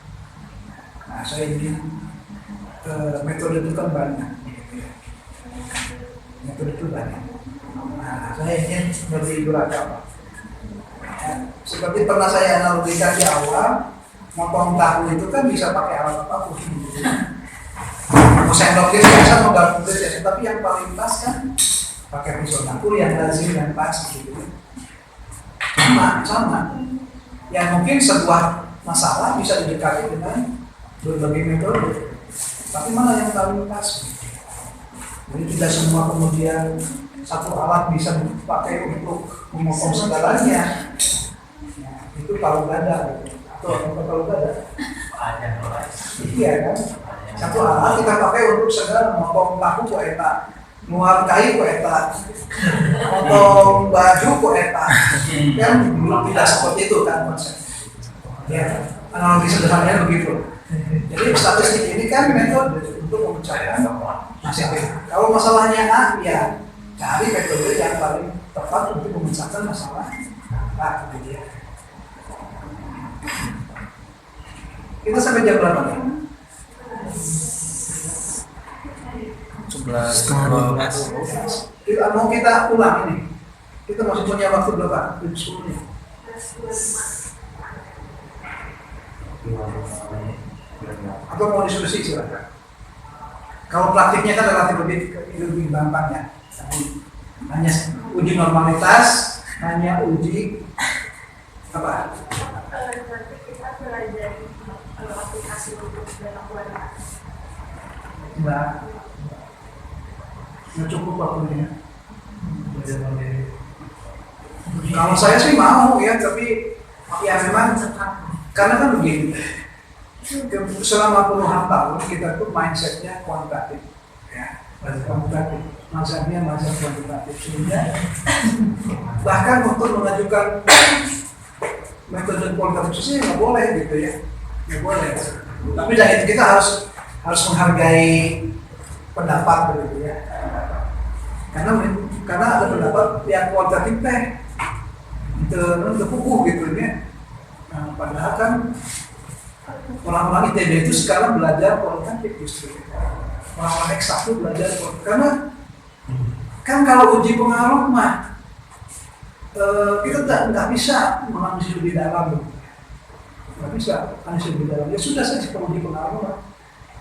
Nah, saya ingin metode itu kan banyak. Metode itu banyak. Nah, saya ingin lebih beragam. Ya, seperti pernah saya analogikan di awal, motong tahu itu kan bisa pakai alat apapun. Mau sendoknya biasa, mau garpunya biasa, tapi yang paling pas kan pakai pisau dapur yang lazim dan pas gitu. Sama. Yang mungkin sebuah masalah bisa didekati dengan berbagai metode. Tapi mana yang paling pas? Jadi tidak semua kemudian satu alat bisa dipakai untuk memotong segalanya. Nah, itu palu gada atau apa palu gada? Iya kan? Satu hal kita pakai untuk segala motong paku ku eta, muat kayu ku eta, motong baju ku eta. Kan belum tidak seperti itu kan konsepnya. Ya, analogi sederhananya begitu. Jadi statistik ini kan metode untuk memecahkan masalah. Kalau masalahnya A, ya cari metode yang paling tepat untuk memecahkan masalah A. Gitu ya. Kita sampai jam berapa nih? 11:12. Mau kita ulang ini. Kita masih punya waktu berapa? 10 menit. Atau mau diskusi silakan. Kalau praktiknya kan relatif lebih gampang ya. Hanya uji normalitas, hanya uji apa? Nanti kita belajar aplikasi untuk data kualitas. Nggak cukup waktunya. Kalau saya sih mau ya, tapi ya memang karena kan begini. Selama puluhan tahun kita tuh mindsetnya kuantitatif, ya, kuantitatif. Mazhabnya mazhab kuantitatif sehingga bahkan untuk mengajukan metode kualitatif sih nggak boleh gitu ya, nggak boleh. Tapi dari itu kita harus menghargai pendapat gitu ya. Karena ada pendapat yang kualitatif teh itu kukuh gitu ya. Nah, padahal kan orang-orang ITB itu sekarang belajar kualitatif justru. Orang-orang X1 belajar kualitatif karena kan kalau uji pengaruh mah kita nggak bisa menganalisis lebih dalam, nggak bisa analisis lebih dalam. Ya sudah saja kalau uji pengaruh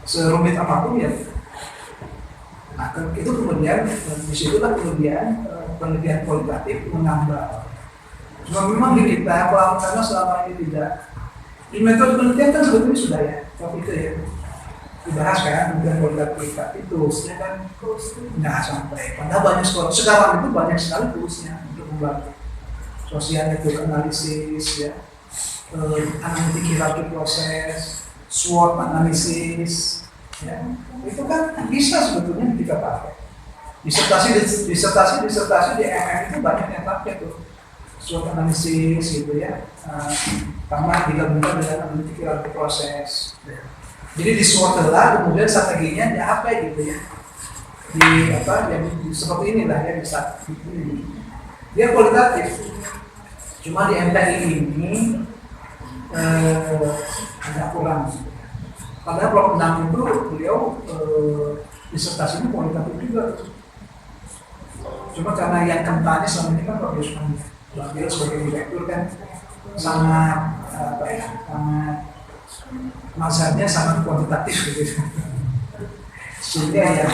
serumit apapun ya. Nah itu kemudian disitulah kemudian penelitian kualitatif menambah. Cuma memang di kita karena selama ini tidak di metode penelitian kan sebetulnya sudah ya waktu itu ya dibahas kan kemudian kualitatif toolsnya kan nggak sampai. Padahal banyak sekarang itu banyak sekali toolsnya untuk membantu sosial network analisis ya, analitik hierarki proses, SWOT analisis ya, itu kan bisa sebetulnya kita pakai. Disertasi di MM itu banyak yang pakai tuh SWOT analisis gitu ya, tambah digabungkan dengan analitik hierarki proses. Jadi di SWOT lah kemudian strateginya di apa gitu ya, di apa yang seperti inilah ya bisa dia kualitatif. Cuma di MTI ini agak kurang. Padahal blok 6 itu beliau disertasinya kualitatif juga. Cuma karena yang kentangnya selama ini kan Pak Yusman, beliau sebagai direktur kan sangat apa ya, sangat mazhabnya sangat kuantitatif gitu. Sehingga ya,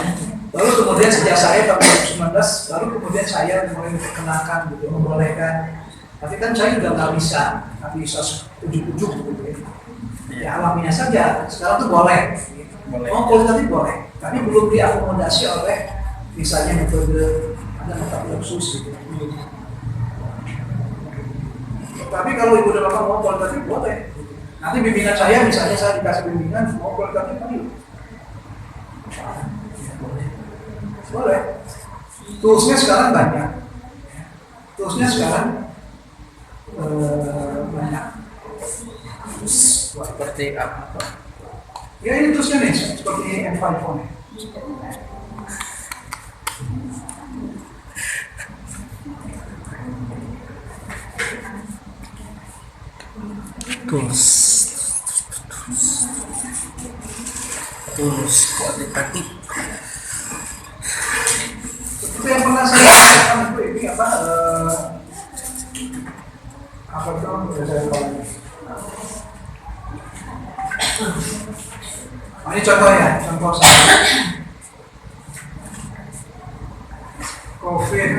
lalu kemudian sejak saya tahun 2019, baru kemudian saya mulai memperkenalkan gitu, membolehkan. Tapi kan saya juga nggak bisa ujuk-ujuk gitu ya. Ya alamiah saja. Sekarang tuh boleh. Mau kualitatif boleh, tapi belum diakomodasi oleh misalnya metode ada metode khusus gitu. Tapi kalau ibu dan bapak mau kualitatif boleh. Nanti bimbingan saya misalnya saya dikasih bimbingan mau kualitatif ayo. Boleh. Toolsnya sekarang banyak. Toolsnya sekarang banyak. Seperti apa? Ya ini toolsnya nih seperti M5 phone. Tools kualitatif. Seperti yang pernah saya katakan itu ini apa itu saya lupa. Ini contoh ya, contoh saya COVID.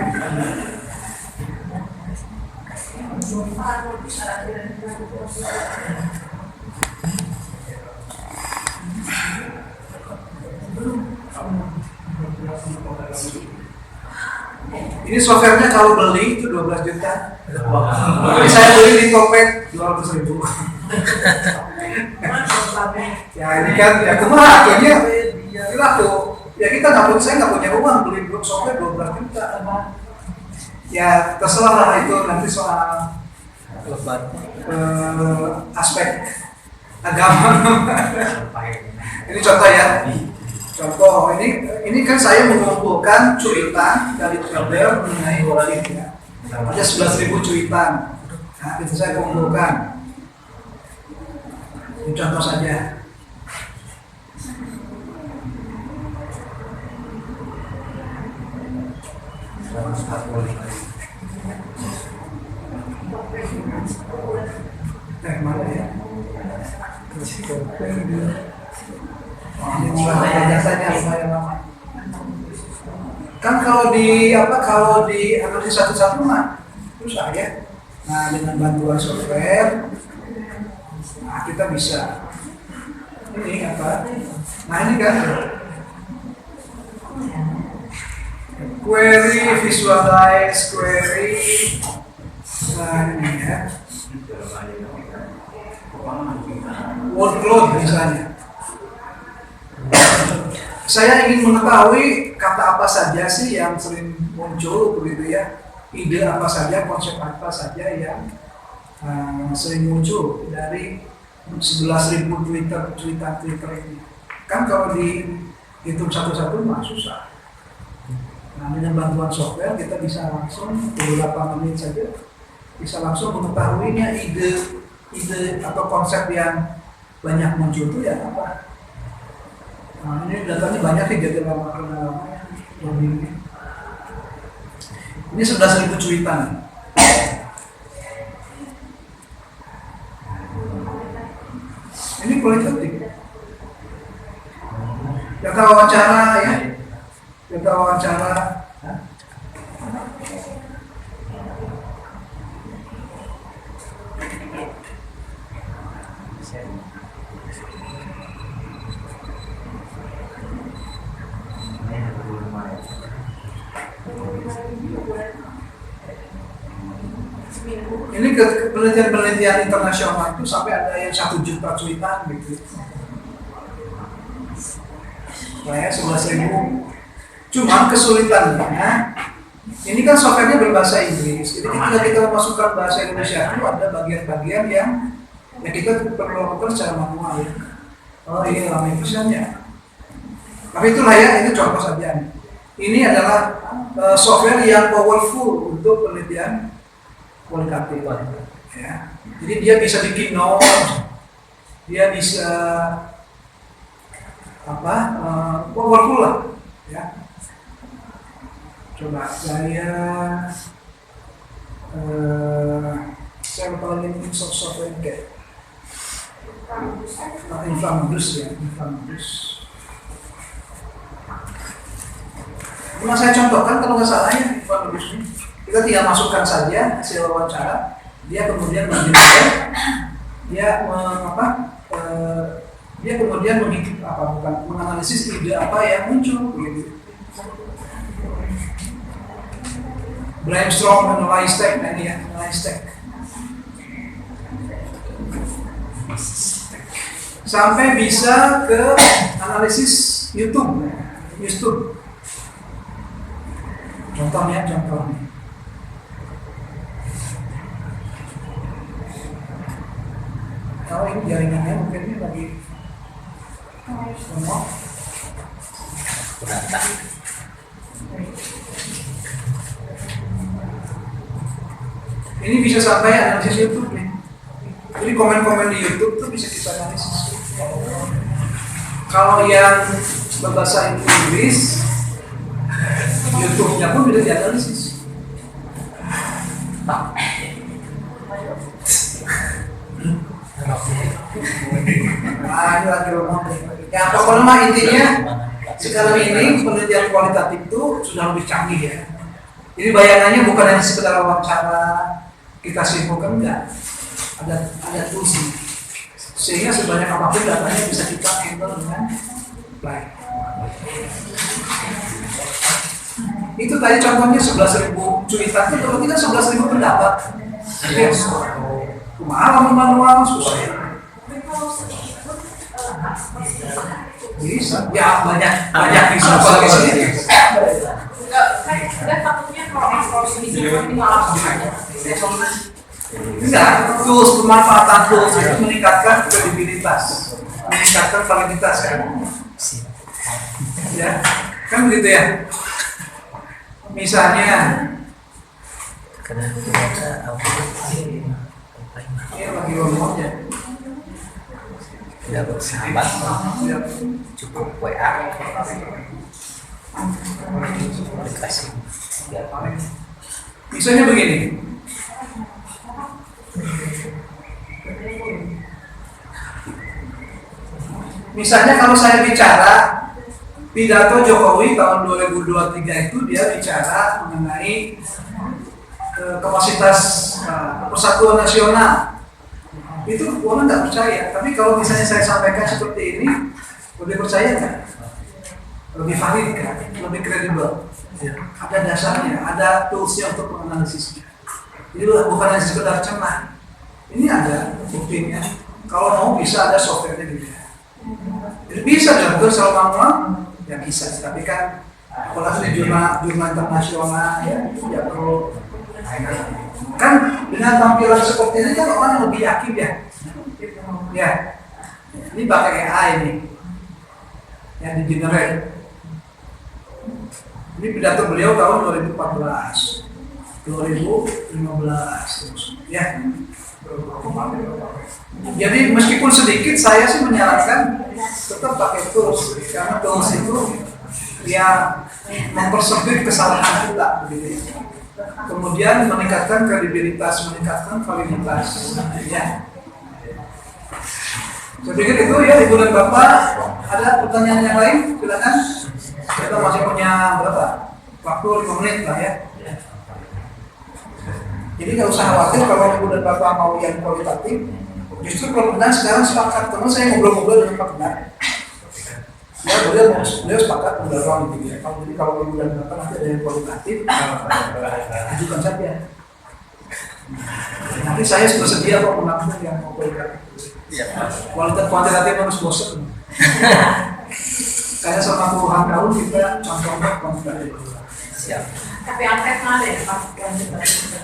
Ini softwarenya kalau beli itu 12 juta. Tapi saya beli di Topet 200.000. Ya ini kan ya kemana akhirnya kita tuh ya kita saya nggak punya uang beli software 12 juta. Ya terserah lah itu nanti soal aspek agama. Ini contoh ya. Contoh ini kan saya mengumpulkan cuitan dari Twitter mengenai Walid ya. Ada 11.000 cuitan. Nah, itu saya kumpulkan. Ini contoh saja. Mana ya? Kan kalau di analisis satu-satu mah susah ya. Nah dengan bantuan software, nah kita bisa ini apa? Nah ini kan query, visualize, query, nah ini ya. Workload misalnya. Saya ingin mengetahui kata apa saja sih yang sering muncul begitu ya, ide apa saja, konsep apa saja yang sering muncul dari 11.000 Twitter ini. Kan kalau dihitung satu-satu mah susah. Nah dengan bantuan software kita bisa langsung beberapa menit saja bisa langsung mengetahuinya ide atau konsep yang banyak muncul itu ya apa. Nah, ini datanya banyak sih jadi lama-lama ini 11.000 cuitan. Ini kualitatif. Data wawancara ya. Data wawancara. Ini penelitian internasional itu sampai ada yang 1 juta cuitan gitu. Saya 11.000. Cuma kesulitannya, ini kan softwarenya berbahasa Inggris. Jadi ketika kita memasukkan bahasa Indonesia itu ada bagian-bagian yang ya kita perlu lakukan secara manual. Ya. Oh ini ramai pesannya. Tapi itulah ya, ini contoh saja. Ini adalah software yang powerful untuk penelitian kualitatif. Ya. Jadi dia bisa bikin notes, dia bisa powerful lah. Ya. Coba saya lupa lagi ini software kayak Infamous ya, Infamous. Cuma saya contohkan kalau nggak salah ya Infamous ini. Kita tinggal masukkan saja hasil wawancara, dia kemudian dia kemudian menganalisis ide apa yang muncul gitu. Brainstorm, analyze tech, nah ini ya, analyze tech. Sampai bisa ke analisis YouTube. Contohnya. Kalau ini jaringannya mungkin ini lagi ngomong. Ini bisa sampai analisis YouTube nih. Jadi komen-komen di YouTube tuh bisa kita analisis. Kalau yang berbahasa Inggris, YouTube-nya pun bisa dianalisis. Ini lagi ngomong. Ya pokoknya intinya sekarang ini penelitian kualitatif itu sudah lebih canggih ya. Jadi bayangannya bukan hanya sekedar wawancara kita simpulkan, enggak. Ada tools sehingga sebanyak apapun datanya bisa kita handle dengan baik. Itu tadi contohnya 11.000 cuitan itu kalau kita 11.000 pendapat. Yes. Manual susah. Bisa. Ya banyak bisa apalagi sini. Saya takutnya kalau sedikit malah Enggak, tools pemanfaatan tools itu meningkatkan kredibilitas, meningkatkan validitas kan? Ya, kan begitu ya. Misalnya, ini lagi ngomong ya. Tidak bersahabat, cukup WA, aplikasi. Misalnya begini. Misalnya kalau saya bicara pidato Jokowi tahun 2023 itu dia bicara mengenai kapasitas persatuan nasional. Itu orang nggak percaya. Tapi kalau misalnya saya sampaikan seperti ini, lebih percaya nggak? Lebih valid kan? Lebih kredibel. Ada dasarnya, ada toolsnya untuk menganalisisnya. Jadi bukan hanya sekedar celah. Ini ada buktinya. Kalau mau bisa ada softwarenya juga. Jadi bisa diatur secara manual, ya bisa. Tapi kan apalagi di jurnal internasional ya perlu. Kan dengan tampilan seperti ini kan orang yang lebih yakin ya. Ya, ini pakai AI ini yang di generate. Ini pidato beliau tahun 2014, 2015 terus. Ya. Jadi meskipun sedikit, saya sih menyarankan tetap pakai tools karena tools itu ya mempersempit kesalahan kita, begitu. Kemudian meningkatkan kredibilitas, meningkatkan validitas. Ya. Saya pikir itu ya Ibu dan Bapak. Ada pertanyaan yang lain? Silakan. Kita masih punya berapa? Waktu 5 menit lah ya. Jadi nggak usah khawatir kalau Ibu dan Bapak mau yang kualitatif. Justru Pak Benar sekarang sepakat. Karena saya ngobrol-ngobrol dengan Pak Benar. Ya beliau sepakat mendorong gitu ya. Jadi kalau Ibu dan Bapak nanti ada yang kualitatif, ajukan saja. Nanti saya bersedia kok menampung yang mau kualitatif. Kuantitatif harus bosan. Kayak selama puluhan tahun kita contohnya kuantitatif. Siap. tapi angket ada ya Pak kuantitatif.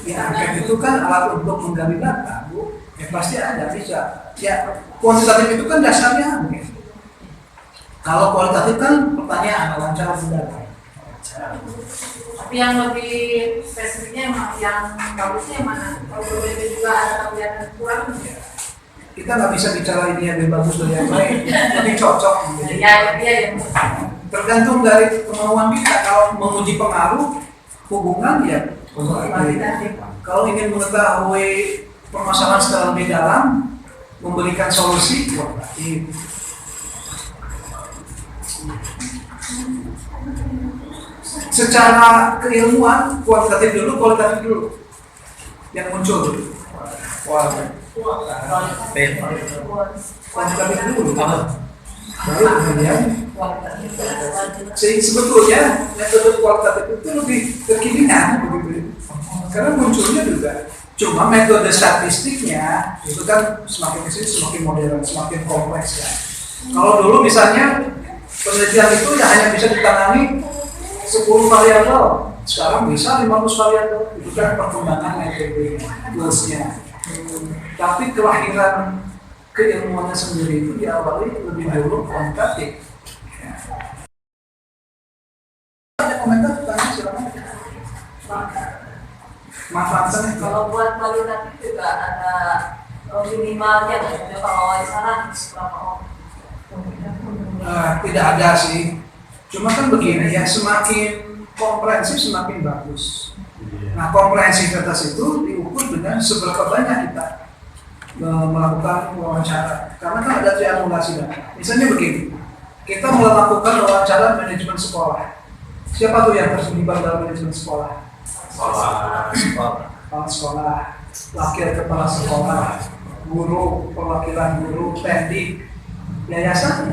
Ya, angket itu kan alat untuk menggali data, Bu. Ya pasti ada, bisa. Ya, kuantitatif itu kan dasarnya angket. Kalau kualitatif kan pertanyaan, wawancara data. Tapi yang lebih spesifiknya yang bagusnya yang mana? Kalau berbeda juga ada kelihatan kurang. Kita nggak bisa bicara ini yang lebih bagus dari yang lain, tapi cocok. Ya. Tergantung dari kemauan kita. Kalau menguji pengaruh hubungan ya kuantitatif. Kalau ingin mengetahui permasalahan secara lebih dalam, memberikan solusi kuantitatif. Secara keilmuan kuantitatif dulu, kualitatif dulu yang muncul dulu. Kuantitatif dulu, baru kemudian. Sebetulnya metode kualitatif itu lebih kekinian begitu, karena munculnya juga. Cuma metode statistiknya itu kan semakin kesini semakin modern, semakin kompleks ya. Kalau dulu misalnya penelitian itu ya hanya bisa ditangani 10 variabel, sekarang bisa 15 variabel. Itu kan perkembangan metode toolsnya. Tapi kelahiran keilmuannya sendiri itu diawali lebih dulu kuantitatif. Ya. Ada komentar tentang silakan. Manfaatnya Kalau buat kualitatif juga ada minimalnya, maksudnya kalau wawancara berapa orang? tidak ada sih. Cuma kan begini ya, semakin komprehensif semakin bagus. Nah, komprehensivitas itu diukur dengan seberapa banyak kita melakukan wawancara. Karena kan ada triangulasi data. Misalnya begini, kita melakukan wawancara manajemen sekolah. Siapa tuh yang terlibat dalam manajemen sekolah? Kepala sekolah, wakil kepala sekolah, guru, perwakilan guru, pendik, yayasan.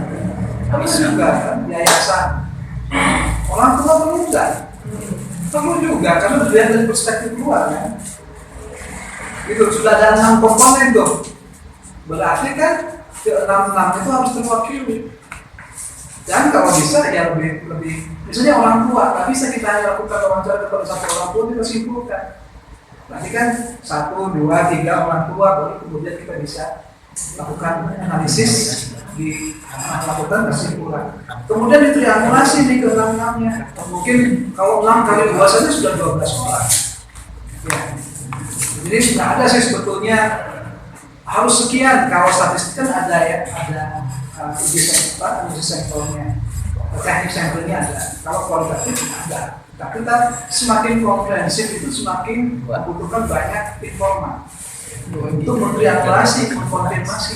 Bisa juga kan, yayasan. Orang tua perlu nggak? Perlu juga, karena dilihat dari perspektif luar kan. Gitu, sudah ada 6 komponen tuh. Berarti kan ke-6 itu harus terwakili. Dan kalau bisa ya lebih misalnya orang tua, nggak bisa kita hanya lakukan wawancara kepada satu orang tua kita simpulkan. Nanti kan 1, 2, 3 orang tua baru kemudian kita bisa lakukan analisis melakukan kesimpulan. Kemudian ditriangulasi nih ke 6-nya. Mungkin kalau 6 kali 2 saja sudah 12 orang. Ya. Jadi nggak ada sih sebetulnya harus sekian. Kalau statistik kan ada ya, ada uji sampelnya, teknik sampelnya ada. Kalau kualitatif ada. Tapi kita semakin komprehensif itu semakin membutuhkan banyak informasi untuk mentriangulasi, mengkonfirmasi.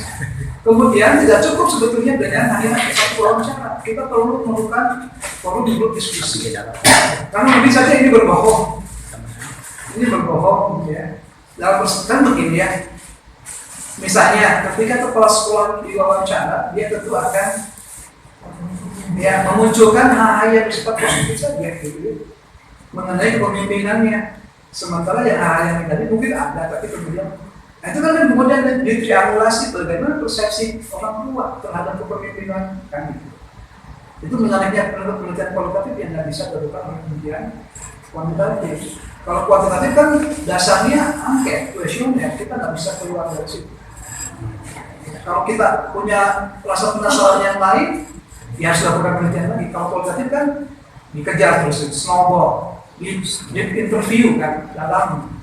Kemudian tidak cukup sebetulnya dengan hanya satu wawancara. Kita perlu melakukan forum diskusi. Karena mungkin saja ini berbohong. Ini berbohong ya. Dalam perspektif begini ya. Misalnya ketika kepala sekolah diwawancara, dia tentu akan ya memunculkan hal-hal yang bersifat positif saja gitu, mengenai kepemimpinannya. Sementara yang hal yang negatif mungkin ada, tapi kemudian itu kan kemudian ditriangulasi bagaimana persepsi orang tua terhadap kepemimpinan kan itu. Itu menariknya penelitian kualitatif yang nggak bisa dilakukan oleh penelitian kuantitatif. Kalau kuantitatif kan dasarnya angket, kuesioner, kita nggak bisa keluar dari situ. Kalau kita punya rasa penasaran yang lain, ya harus lakukan penelitian lagi. Kalau kualitatif kan dikejar terus, snowball, di interview kan dalam.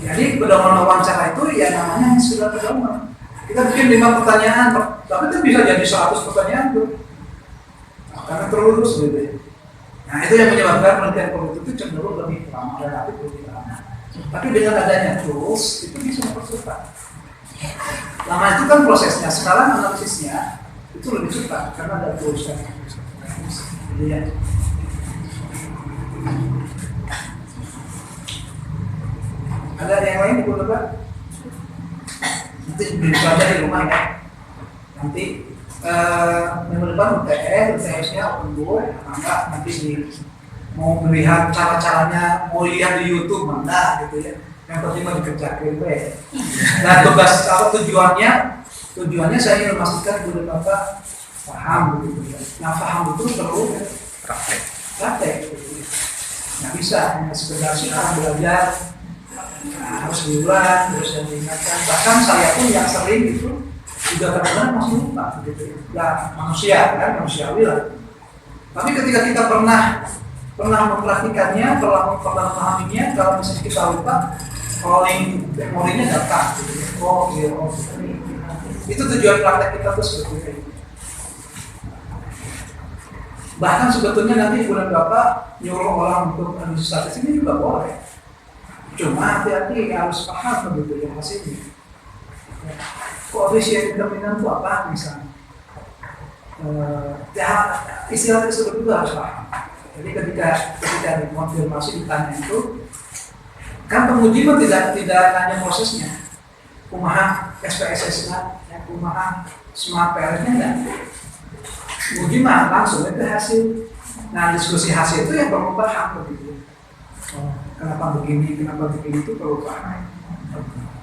Jadi pedoman wawancara itu ya namanya istilah pedoman. Kita bikin 5 pertanyaan, tapi itu bisa jadi 100 pertanyaan tuh. Karena terus gitu ya. Nah itu yang menyebabkan penelitian kualitatif itu cenderung lebih lama, relatif lebih lama. Tapi dengan adanya tools itu bisa mempercepat. Lama itu kan prosesnya, sekarang analisisnya itu lebih cepat karena ada tools kan. Jadi ya. Ada yang lain ibu bapak? Nanti belajar di rumah ya. Nanti minggu depan UTS-nya open book, maka nanti mau melihat cara-caranya, mau lihat di YouTube mana gitu ya. Yang penting mau dikerjakan ya. Nah tugas apa tujuannya saya ingin memastikan ibu dan bapak paham gitu ya. Nah paham itu perlu praktek gitu. Nggak bisa hanya sekedar sekarang belajar. Nah, harus diulang, terus diingatkan. Bahkan saya pun yang sering itu juga kadang-kadang masih lupa gitu. Ya manusia kan, manusiawi lah. Tapi ketika kita pernah mempraktikannya, pernah memahaminya, kalau misalnya kita lupa, calling memorinya datang gitu. Itu tujuan praktek kita tuh sebetulnya. Bahkan sebetulnya nanti ibu dan bapak nyuruh orang untuk analisis statistik ini juga boleh. Cuma hati-hati harus paham begitu ya hasilnya. Koefisien determinan itu apa misalnya? Istilah tersebut juga harus paham. Jadi ketika dikonfirmasi ditanya itu, kan penguji mah tidak hanya prosesnya, kumaha SPSS-nya, kumaha smart PLS-nya enggak. Penguji mah langsung itu hasil. Nah diskusi hasil itu yang perlu paham begitu. Kenapa begini itu perlu paham.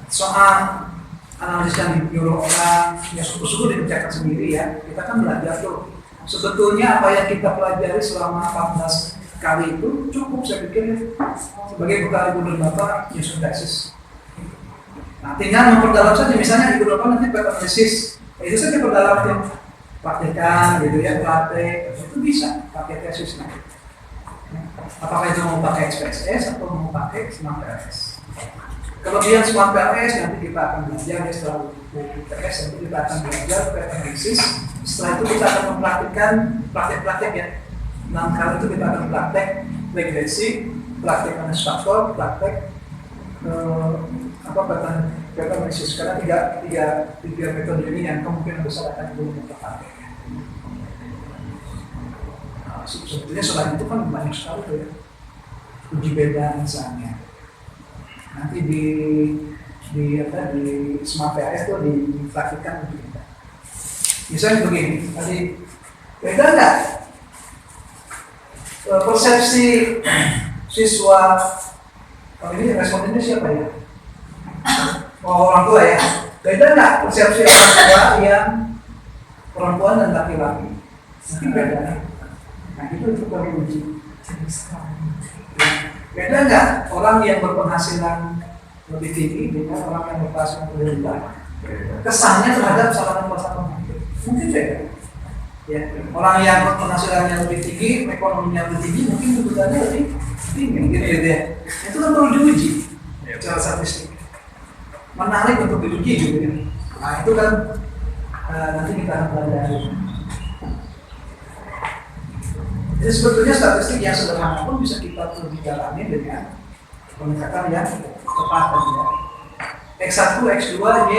Soal analisis yang dinyuruh orang, ya sungguh-sungguh dikerjakan sendiri ya. Kita kan belajar tuh. Sebetulnya apa yang kita pelajari selama 14 kali itu cukup saya pikir sebagai bekal ibu dan bapak nyusun tesis. Nah tinggal memperdalam saja, misalnya ibu dan bapak nanti analisis, itu saja perdalam praktekan gitu ya, praktek itu bisa pakai tesisnya. Apakah itu mau pakai SPSS atau mau pakai Smart PLS? Kelebihan Smart PLS nanti kita akan belajar setelah UTS, nanti kita akan belajar analisis. Setelah itu kita akan mempraktikkan praktek-praktek ya. 6 kali itu kita akan praktek regresi, praktek analisis faktor, praktek pattern analisis. Karena tiga metode ini yang kemungkinan besar akan belum terpakai. Sebetulnya selain itu kan banyak sekali tuh ya, uji beda misalnya. Nanti di Smart PLS itu dipraktikkan uji beda. Misalnya begini, tadi beda nggak persepsi siswa? Ini respondennya siapa ya? Oh, orang tua ya. Beda nggak persepsi orang tua yang perempuan dan laki-laki? Mungkin beda. Nah itu juga diuji. Beda nggak orang yang berpenghasilan lebih tinggi dengan orang yang berpenghasilan lebih rendah? Kesannya terhadap sarana prasarana mungkin beda. Ya, orang yang penghasilannya lebih tinggi, ekonominya lebih tinggi, mungkin kebutuhannya lebih tinggi, gitu ya. Itu kan perlu diuji secara statistik. Menarik untuk diuji gitu ya. Nah itu kan nanti kita akan pelajari. Jadi sebetulnya statistik yang sederhana pun bisa kita lebih dalami dengan pendekatan yang tepat ya. X1, X2, Y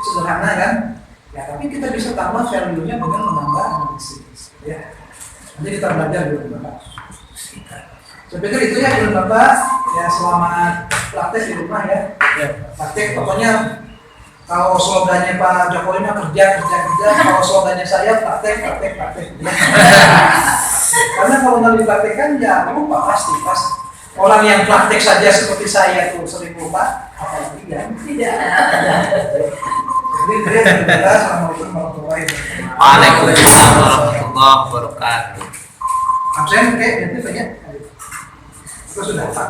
sederhana kan? Ya, tapi kita bisa tambah value-nya dengan menambah analisis ya. Nanti kita belajar dulu Bapak. Saya pikir itu ya dulu Bapak. Ya selamat praktek di rumah ya. Praktek pokoknya kalau slogannya Pak Jokowi mah kerja. Kalau slogannya saya praktek ya. Karena kalau nggak dipraktekkan ya lupa pasti. Orang yang praktek saja seperti saya tuh sering lupa, apalagi yang tidak. Jadi Assalamualaikum warahmatullahi wabarakatuh. Waalaikumsalam warahmatullahi wabarakatuh. Absen, oke, nanti saja. Itu sudah Pak.